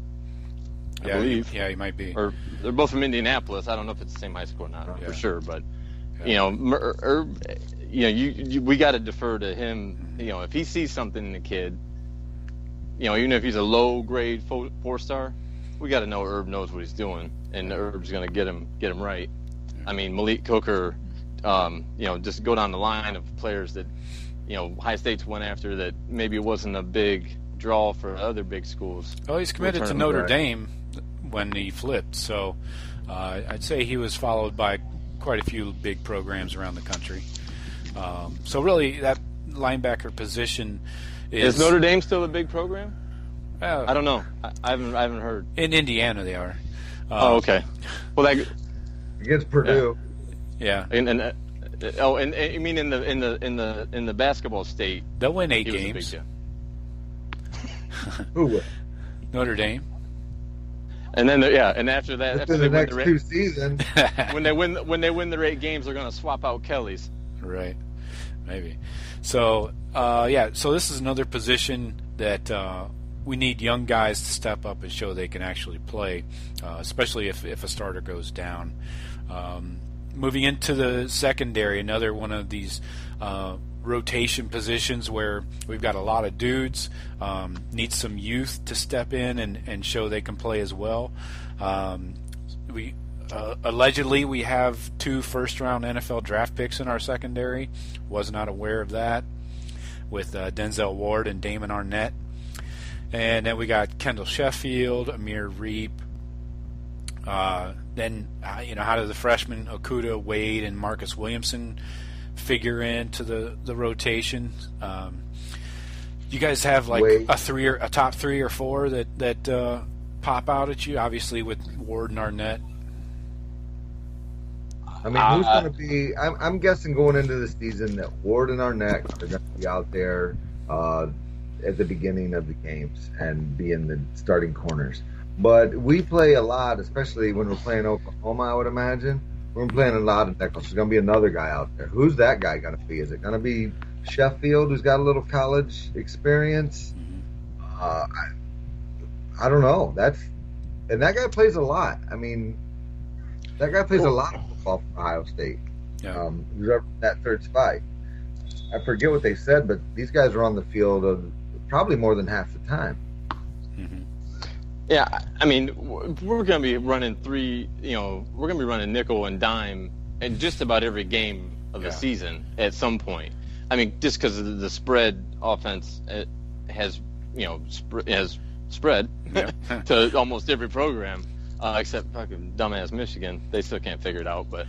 I believe. Yeah, he might be. Or they're both from Indianapolis. I don't know if it's the same high school or not for sure, but Herb, we got to defer to him. If he sees something in the kid, even if he's a low grade 4-star. We got to know Herb knows what he's doing, and Herb's going to get him right. I mean, Malik Hooker, just go down the line of players that, High State's went after that maybe it wasn't a big draw for other big schools. Well, he's committed to Notre Dame, when he flipped. So I'd say he was followed by quite a few big programs around the country. So really, that linebacker position is Notre Dame still a big program? I don't know. I haven't heard. In Indiana, they are. Okay. Well, against Purdue. Yeah. And you mean in the basketball state? They'll win 8 games. Who will? Notre Dame. And then and after that, after the next 2 seasons, when they win their 8 games, they're going to swap out Kelly's. Right. Maybe. So so this is another position that we need young guys to step up and show they can actually play, especially if a starter goes down. Moving into the secondary, another one of these rotation positions where we've got a lot of dudes, need some youth to step in and show they can play as well. Allegedly, we have 2 first-round NFL draft picks in our secondary. Was not aware of that, with Denzel Ward and Damon Arnett. And then we got Kendall Sheffield, Amir Reep. Then, how do the freshmen Okudah, Wade, and Marcus Williamson figure into the rotation? You guys have like a top 3 or 4 that pop out at you, obviously with Ward and Arnett. I mean, who's going to be? I'm guessing going into the season that Ward and Arnett are going to be out there at the beginning of the games and be in the starting corners. But we play a lot, especially when we're playing Oklahoma, I would imagine. We're playing a lot of nickel. There's going to be another guy out there. Who's that guy going to be? Is it going to be Sheffield, who's got a little college experience? I don't know. And that guy plays a lot. I mean, that guy plays a lot of football for Ohio State. Yeah. Reserved that third spot. I forget what they said, but these guys are on the field probably more than half the time. Mm-hmm. Yeah, I mean, we're going to be running we're going to be running nickel and dime in just about every game of the season at some point. I mean, just because the spread offense has spread to almost every program, except fucking dumbass Michigan. They still can't figure it out, but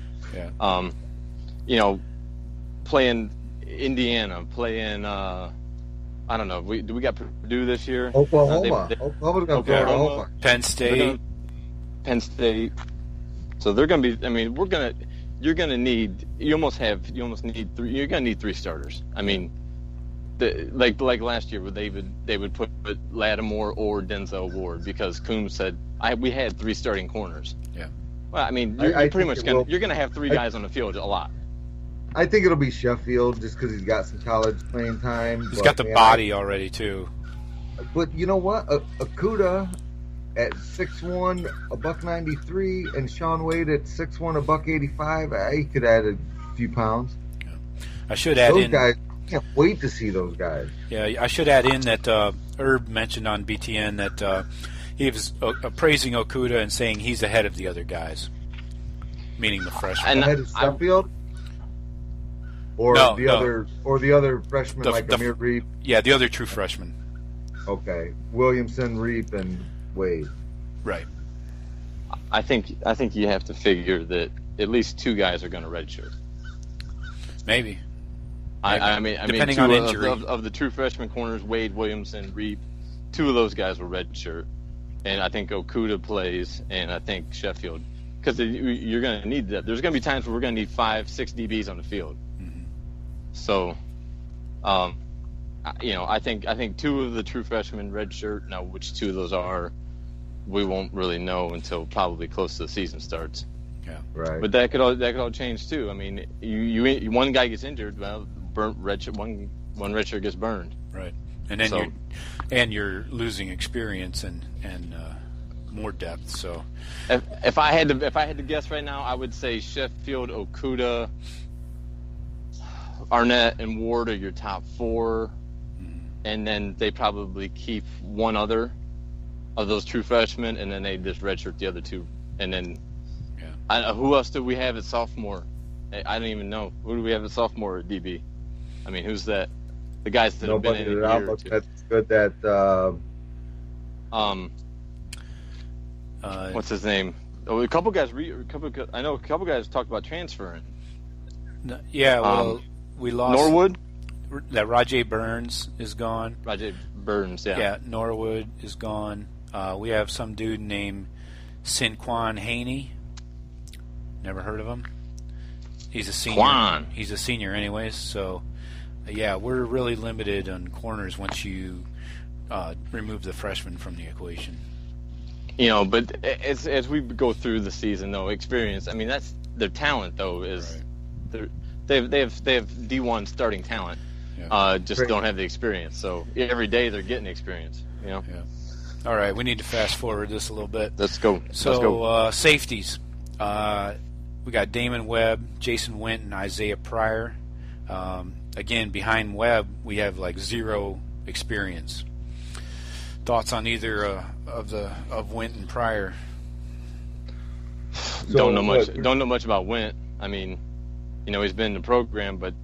playing Indiana, playing I don't know. Do we got Purdue this year? Oklahoma. Oklahoma's going to play Oklahoma. Penn State. So they're going to be. I mean, you're going to need. You almost need 3. You're going to need 3 starters. I mean, like last year, where they would put Lattimore or Denzel Ward because Coombs said we had 3 starting corners. Yeah. Well, I mean, you're pretty much going to have 3 guys on the field a lot. I think it'll be Sheffield just because he's got some college playing time. He's got the body already, too. But you know what? Okudah at 6'1", $193, and Sean Wade at 6'1", $185. He could add a few pounds. Yeah. I should add those guys. I can't wait to see those guys. Yeah, I should add in that Herb mentioned on BTN that he was praising Okudah and saying he's ahead of the other guys, meaning the freshmen. Ahead of Sheffield? Or the other freshmen like Amir Reep? Yeah, the other true freshmen. Okay. Williamson, Reep, and Wade. Right. I think you have to figure that at least 2 guys are going to redshirt. Maybe. I mean, depending 2 on injury. Of the true freshman corners, Wade, Williamson, Reep, 2 of those guys were redshirt. And I think Okudah plays, and I think Sheffield. Because you're going to need that. There's going to be times where we're going to need 5, 6 DBs on the field. So, I think 2 of the true freshmen redshirt. Now, which 2 of those are, we won't really know until probably close to the season starts. Yeah, right. But that could all change too. I mean, you one guy gets injured, well, redshirt one redshirt gets burned. Right, and then you're losing experience and more depth. So, if I had to guess right now, I would say Sheffield, Okudah, Arnett, and Ward are your top 4, and then they probably keep one other of those true freshmen, and then they just redshirt the other 2. And then, who else do we have at sophomore? I don't even know. Who do we have at sophomore at DB? I mean, who's that? The guys that have been in a year or 2. That's good that. What's his name? Oh, a couple guys. I know a couple guys talked about transferring. Yeah, well, we lost Norwood. That Rajay Burns is gone. Rajay Burns, yeah. Yeah, Norwood is gone. We have some dude named Sinquan Haney. Never heard of him. He's a senior. Quan. He's a senior, anyways. So, yeah, we're really limited on corners once you remove the freshman from the equation. But as we go through the season, though, experience. I mean, that's their talent, though. Is right. they have D1 starting talent. Yeah. Just don't have the experience. So every day they're getting experience. Yeah. All right, we need to fast forward this a little bit. Let's go. Safeties. We got Damon Webb, Jason Wint, and Isaiah Pryor. Again, behind Webb, we have like zero experience. Thoughts on either of Wint and Pryor? Don't know much about Wint. I mean, he's been in the program, but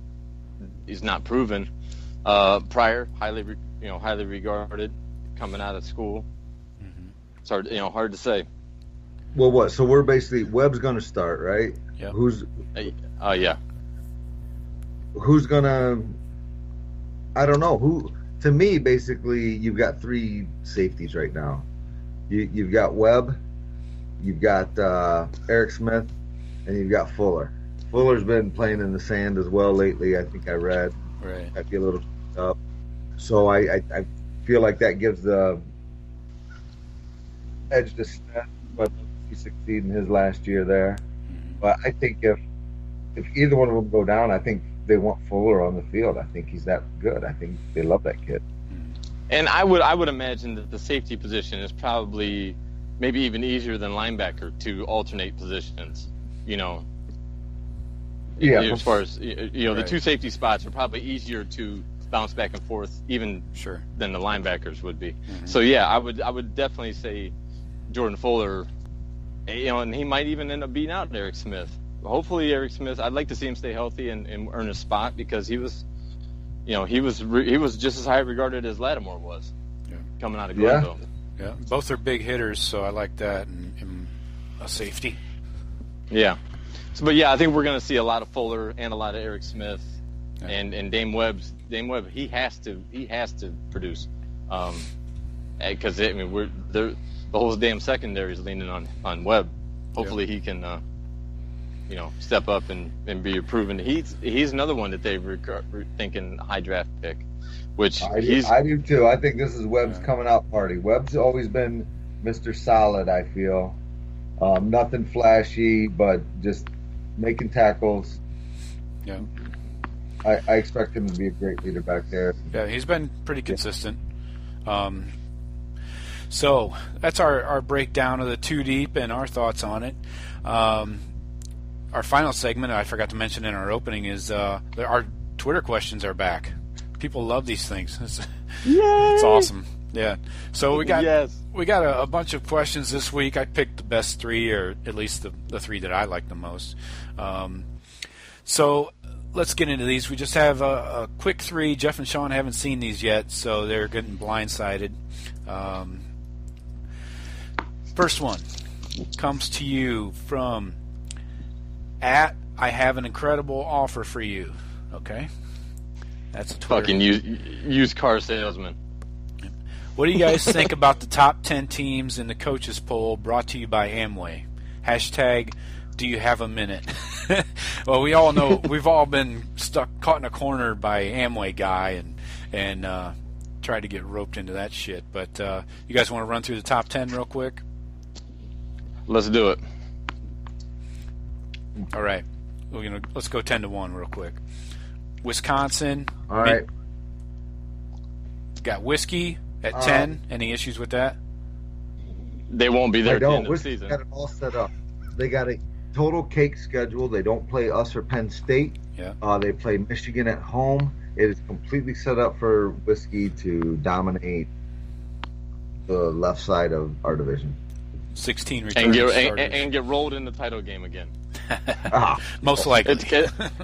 he's not proven. Pryor, highly regarded, coming out of school. Mm-hmm. It's hard to say. Well, what? So we're basically Webb's going to start, right? Yeah. Who's? Yeah. Who's gonna? I don't know who. To me, basically, you've got three safeties right now. You've got Webb, you've got Eric Smith, and you've got Fuller. Fuller's been playing in the sand as well lately. I think I read. Right. Might be a little up. So I feel like that gives the edge to Smith, but he succeeded in his last year there. Mm-hmm. But I think if either one of them go down, I think they want Fuller on the field. I think he's that good. I think they love that kid. And I would imagine that the safety position is probably maybe even easier than linebacker to alternate positions. Yeah. As far as the two safety spots are probably easier to bounce back and forth even than the linebackers would be. Mm-hmm. So yeah, I would definitely say Jordan Fuller. And he might even end up beating out Eric Smith. Hopefully Eric Smith, I'd like to see him stay healthy and earn a spot because he was just as high regarded as Lattimore was coming out of Glenville. Yeah, both are big hitters, so I like that in a safety. Yeah. But I think we're going to see a lot of Fuller and a lot of Eric Smith and Dame Webb. He has to produce because the whole damn secondary is leaning on Webb. Hopefully he can. Step up and be proven. He's another one that they're thinking high draft pick, which I do too. I think this is Webb's coming out party. Webb's always been Mr. Solid, I feel. Nothing flashy, but just making tackles. Yeah. I expect him to be a great leader back there. Yeah, he's been pretty consistent. So that's our breakdown of the two deep and our thoughts on it. Our final segment, I forgot to mention in our opening, is our Twitter questions are back. People love these things. It's awesome. Yeah. So we got a bunch of questions this week. I picked the best three, or at least the three that I like the most. So let's get into these. We just have a quick three. Jeff and Sean haven't seen these yet, so they're getting blindsided. First one comes to you from I have an incredible offer for you. Okay? That's a Twitter. Fucking used car salesman. What do you guys think about the top 10 teams in the coaches poll brought to you by Amway? Hashtag, do you have a minute? Well, we all know we've all been caught in a corner by Amway guy and tried to get roped into that shit. But you guys want to run through the top 10 real quick? Let's do it. All right. Let's go 10-1 real quick. Wisconsin. All right. Got Whiskey at 10. Any issues with that? They won't be there at the end of the season. Whiskey's got it all set up. They got a total cake schedule. They don't play us or Penn State. Yeah. They play Michigan at home. It is completely set up for Whiskey to dominate the left side of our division. 16 returning starters. And get rolled in the title game again. Most likely.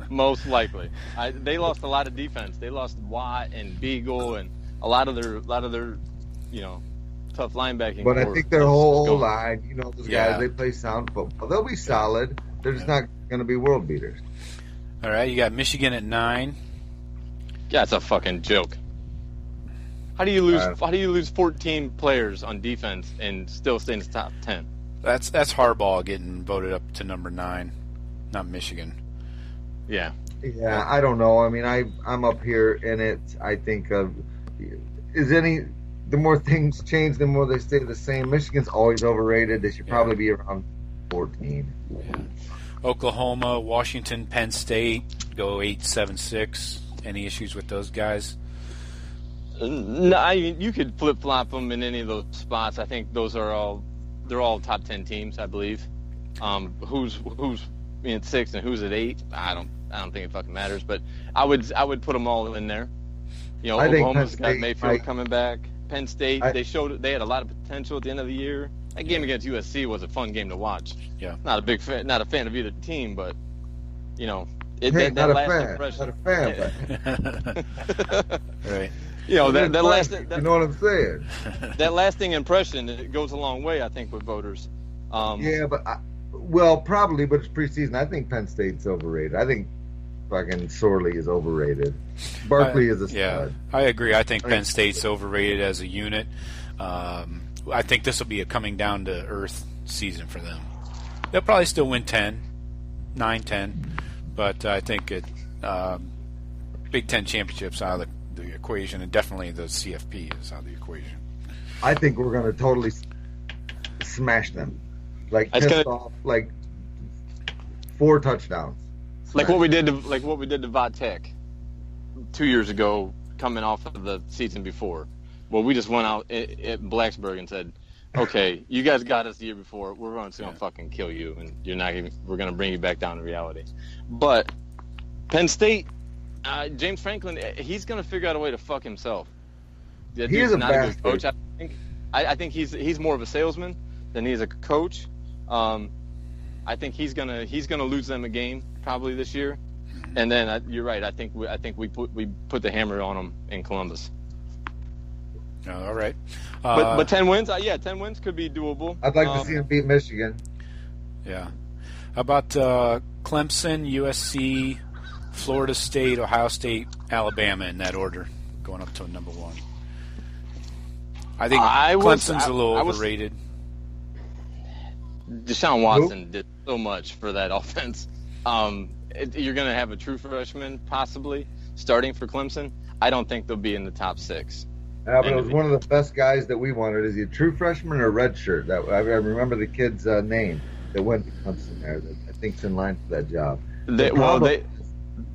Most likely. They lost a lot of defense. They lost Watt and Beagle and a lot of their tough linebacking. But I core think their is whole going. line, you know, those Yeah. guys, they play sound football. They'll be solid. They're just not going to be world beaters. All right, you got Michigan at 9. Yeah, it's a fucking joke. How do you lose? Uh, How do you lose 14 players on defense and still stay in the top 10? That's Harbaugh getting voted up to number 9, not Michigan. Yeah. Yeah, I don't know. I mean, I'm up here in it. I think the more things change, the more they stay the same. Michigan's always overrated. They should probably be around 14. Yeah. Oklahoma, Washington, Penn State go 8, 7, 6. Any issues with those guys? No, you could flip flop them in any of those spots. I think they're all top 10 teams, I believe. Who's in 6 and who's at 8? I don't think it fucking matters. But I would put them all in there. You know, I think Oklahoma's Penn got State Mayfield coming back. Penn State, I- they had a lot of potential at the end of the year. That game against USC was a fun game to watch. Yeah. Not a fan of either team, but you know, Hey, that not a last fan. impression. Not a fan. But Right. You know, that last you know what I'm saying? that lasting impression, it goes a long way, I think, with voters. Yeah, but probably, but it's preseason. I think Penn State's overrated. I think fucking Sorley is overrated. Barkley is a stud. Yeah, I agree. I think Penn State's overrated as a unit. I think this will be a coming down to earth season for them. They'll probably still win 9, 10, but I think Big Ten championships out of the equation, and definitely the CFP is out of the equation. I think we're going to totally smash them. Like It's pissed gonna- off, like 4 touchdowns. like what we did to Vatech 2 years ago, coming off of the season before. Well, we just went out at Blacksburg and said, "Okay, you guys got us the year before. We're going to fucking kill you, and we're going to bring you back down to reality." But Penn State, James Franklin, he's going to figure out a way to fuck himself. That He dude's is a not a bastard. good coach. I think he's more of a salesman than he's a coach. I think he's gonna lose them a game probably this year, and then you're right. I think we put the hammer on them in Columbus. All right. But 10 wins, 10 wins could be doable. I'd like to see him beat Michigan. Yeah. How about Clemson, USC, Florida State, Ohio State, Alabama in that order, going up to number 1? I think Clemson's a little overrated. Deshaun Watson did so much for that offense. You're going to have a true freshman possibly starting for Clemson. I don't think they'll be in the top 6. Yeah, but it was one of the best guys that we wanted. Is he a true freshman or a red shirt? That I remember the kid's name that went to Clemson there. That I think's in line for that job.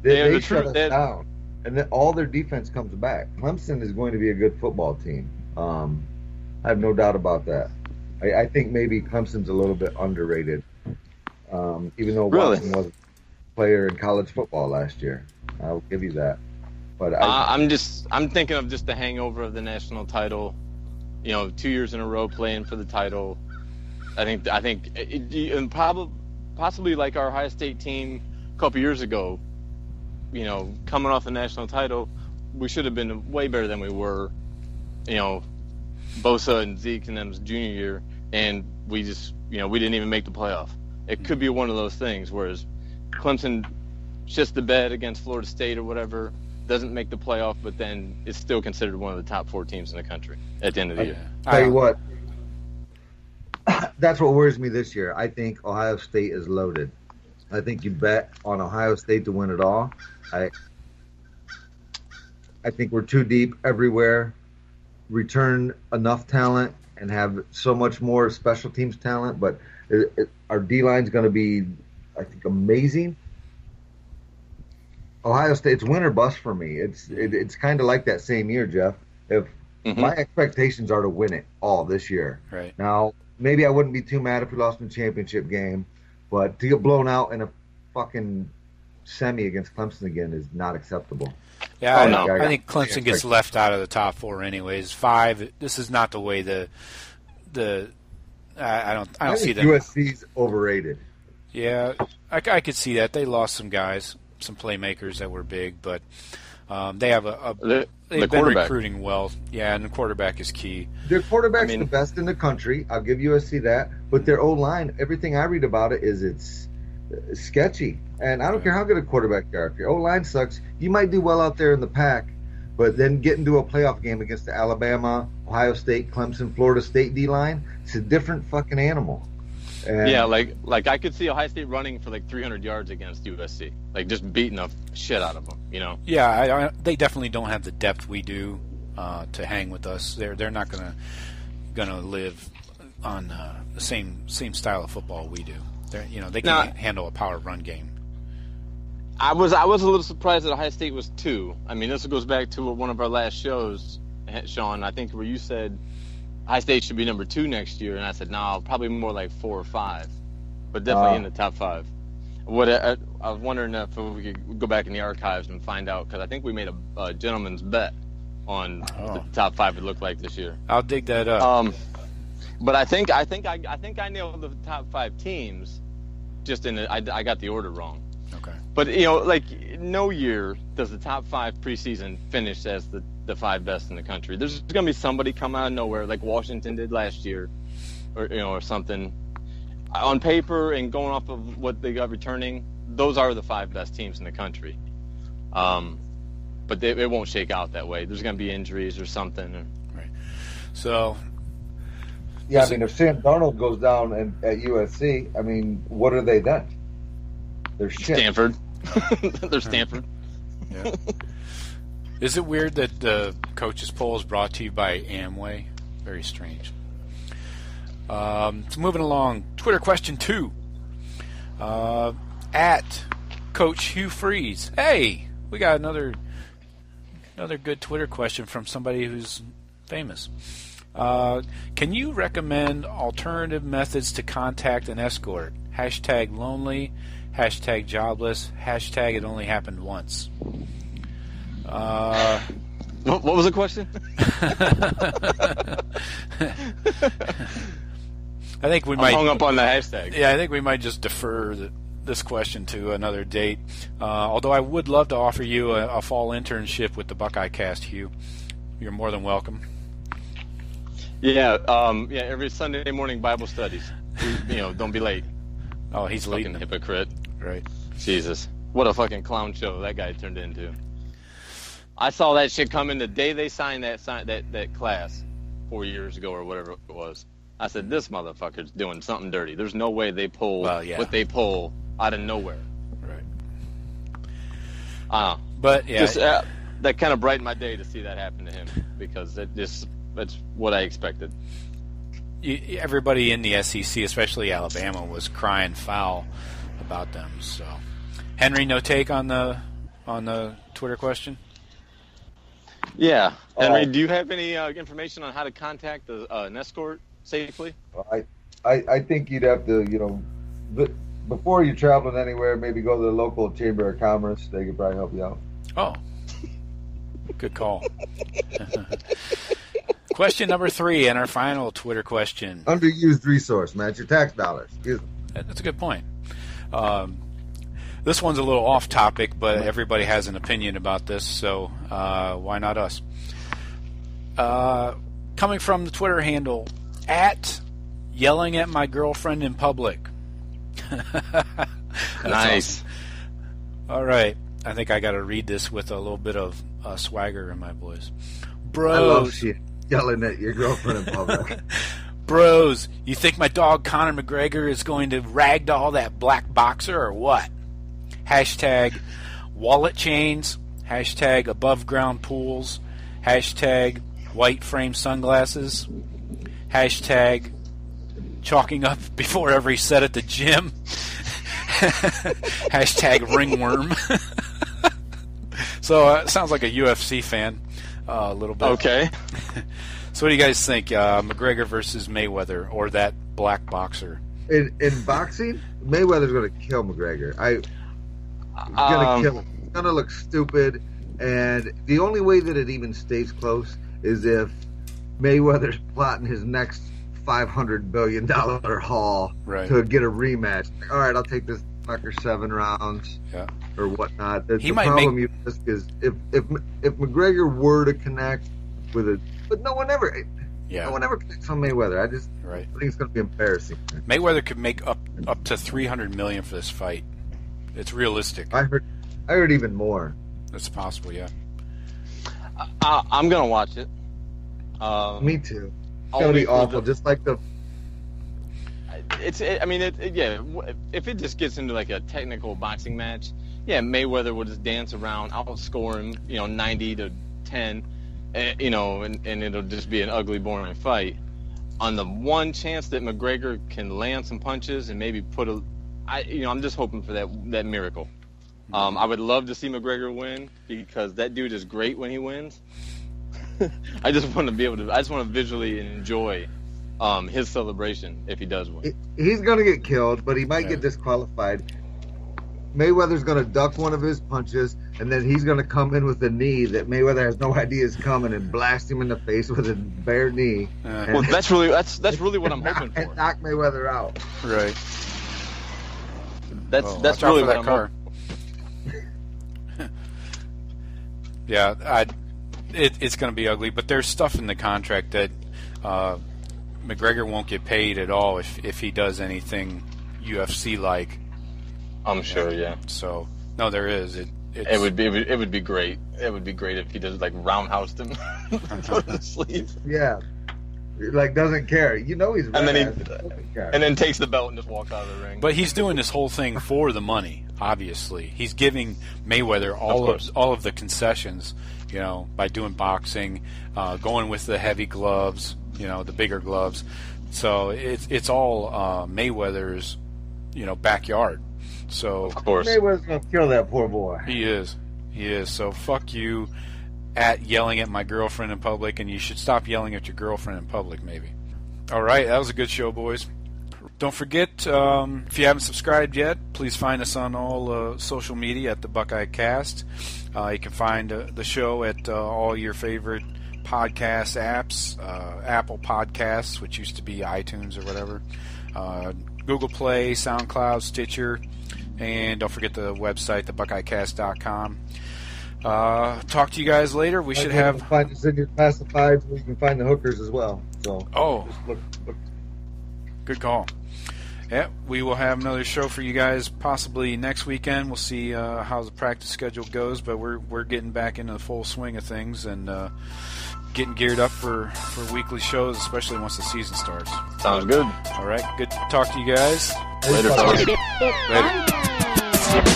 They shut us down, and then all their defense comes back. Clemson is going to be a good football team. I have no doubt about that. I think maybe Clemson's a little bit underrated, even though Watson was a player in college football last year. I'll give you that. But I'm thinking of just the hangover of the national title. You know, 2 years in a row playing for the title. I think, and possibly like our Ohio State team a couple years ago. You know, coming off the national title, we should have been way better than we were. You know, Bosa and Zeke and them's junior year, and we just, we didn't even make the playoff. It could be one of those things. Whereas Clemson shits the bed against Florida State or whatever, doesn't make the playoff, but then it's still considered one of the top 4 teams in the country at the end of the year. Tell you what, that's what worries me this year. I think Ohio State is loaded. I think you bet on Ohio State to win it all. I think we're too deep everywhere. Return enough talent and have so much more special teams talent, but our D-line's going to be, I think, amazing. Ohio State's win or bust for me. It's kind of like that same year, Jeff. If my expectations are to win it all this year. Right. Now, maybe I wouldn't be too mad if we lost in the championship game, but to get blown out in a fucking semi against Clemson again is not acceptable. Yeah, I think Clemson gets left out of the top 4 anyways. 5. This is not the way I don't see them. USC's overrated. Yeah, I could see that. They lost some guys, some playmakers that were big, but They have they've been quarterback. recruiting well. Yeah, and the quarterback is key. Their quarterback's the best in the country. I'll give USC that. But their O-line, everything I read about it is it's sketchy. And I don't care how good a quarterback you are. If your O-line sucks, you might do well out there in the pack. But then get into a playoff game against the Alabama, Ohio State, Clemson, Florida State D-line, it's a different fucking animal. And yeah, like I could see Ohio State running for like 300 yards against USC, like just beating the shit out of them, you know? Yeah, they definitely don't have the depth we do to hang with us. They're not gonna live on the same style of football we do. They can handle a power run game. I was a little surprised that Ohio State was 2. I mean, this goes back to one of our last shows, Sean, I think, where you said Ohio State should be number 2 next year, and I said, no, probably more like 4 or 5, but definitely in the top 5. I was wondering if we could go back in the archives and find out, because I think we made a gentleman's bet on the top 5 would look like this year. I'll dig that up. But I think I nailed the top 5 teams. Just I got the order wrong. Okay. But no year does the top 5 preseason finish as the 5 best in the country. There's going to be somebody come out of nowhere, like Washington did last year, or something. On paper and going off of what they got returning, those are the 5 best teams in the country. But it won't shake out that way. There's going to be injuries or something. Right. So. Yeah, I mean, if Sam Darnold goes down at USC, I mean, what are they then? They're shit. Stanford. They're Stanford. Yeah. Is it weird that the coaches poll is brought to you by Amway? Very strange. So moving along, Twitter question 2. At Coach Hugh Freeze. Hey, we got another good Twitter question from somebody who's famous. Can you recommend alternative methods to contact an escort? # lonely, # jobless, # it only happened once. What was the question? I think we I'm might hung up on the hashtag. Yeah, I think we might just defer this question to another date. Although I would love to offer you a fall internship with the Buckeye Cast, Hugh. You're more than welcome. Yeah, every Sunday morning Bible studies. Don't be late. Oh, he's leading. Fucking hypocrite. Right. Jesus. What a fucking clown show that guy turned into. I saw that shit coming the day they signed that class 4 years ago or whatever it was. I said, this motherfucker's doing something dirty. There's no way they pull what they pull out of nowhere. Right. But, yeah. That kind of brightened my day to see that happen to him, because that's what I expected. Everybody in the SEC, especially Alabama, was crying foul about them. So, Henry, no take on the Twitter question? Yeah, Henry, do you have any information on how to contact an escort safely? I think you'd have to, before you're traveling anywhere, maybe go to the local Chamber of Commerce. They could probably help you out. Oh, good call. Question number 3 and our final Twitter question. Underused resource, man. It's your tax dollars. That's a good point. This one's a little off topic, but everybody has an opinion about this, so why not us? Coming from the Twitter handle, at yelling at my girlfriend in public. Nice. Awesome. All right. I think I got to read this with a little bit of swagger in my voice. Bros. I love shit. Yelling at your girlfriend in public. Bros, you think my dog Conor McGregor is going to ragdoll that black boxer or what? # wallet chains, # above ground pools, # white frame sunglasses, # chalking up before every set at the gym, # ringworm. So it sounds like a UFC fan. A little bit. Okay. So what do you guys think? McGregor versus Mayweather, or that black boxer? In boxing, Mayweather's going to kill McGregor. He's going to kill him. He's going to look stupid. And the only way that it even stays close is if Mayweather's plotting his next $500 billion haul to get a rematch. All right, I'll take this 5 or 7 rounds, Yeah. or whatnot. The He might problem make- you risk is if McGregor were to connect with it, but no one ever connects on Mayweather. I think it's going to be embarrassing. Mayweather could make up to $300 million for this fight. It's realistic. I heard even more. It's possible, yeah. I'm gonna watch it. Me too. It's going to be awful, just like the. If it just gets into like a technical boxing match, yeah, Mayweather will just dance around, outscore him, 90-10, and it'll just be an ugly, boring fight. On the one chance that McGregor can land some punches and maybe I'm just hoping for that miracle. I would love to see McGregor win because that dude is great when he wins. I just want to visually enjoy his celebration if he does win. He's going to get killed, but he might get disqualified. Mayweather's going to duck one of his punches, and then he's going to come in with a knee that Mayweather has no idea is coming and blast him in the face with a bare knee. Well, that's really what I'm hoping for. And knock Mayweather out. Right. That's really what I'm hoping for. Yeah, it's going to be ugly, but there's stuff in the contract that McGregor won't get paid at all if he does anything UFC-like. I'm sure, yeah. So no, there is. It would be great. It would be great if he does like roundhoused him, throw the sleeve. Yeah, like doesn't care. He's and then takes the belt and just walks out of the ring. But he's doing this whole thing for the money. Obviously, he's giving Mayweather all of the concessions. By doing boxing, going with the heavy gloves, the bigger gloves. So it's all Mayweather's, backyard. So of course Mayweather's gonna kill that poor boy. He is. So fuck you at yelling at my girlfriend in public, and you should stop yelling at your girlfriend in public, maybe. All right, that was a good show, boys. Don't forget, if you haven't subscribed yet, please find us on all social media at the Buckeye Cast. You can find the show at all your favorite podcast apps, Apple Podcasts, which used to be iTunes or whatever, Google Play, SoundCloud, Stitcher, and don't forget the website, thebuckeyecast.com. Talk to you guys later. We should have... Find us in your classifieds where you can find the hookers as well. So look. Good call. Yeah, we will have another show for you guys possibly next weekend. We'll see how the practice schedule goes, but we're getting back into the full swing of things and getting geared up for weekly shows, especially once the season starts. Sounds good. All right, good to talk to you guys. Later, fellas. Later.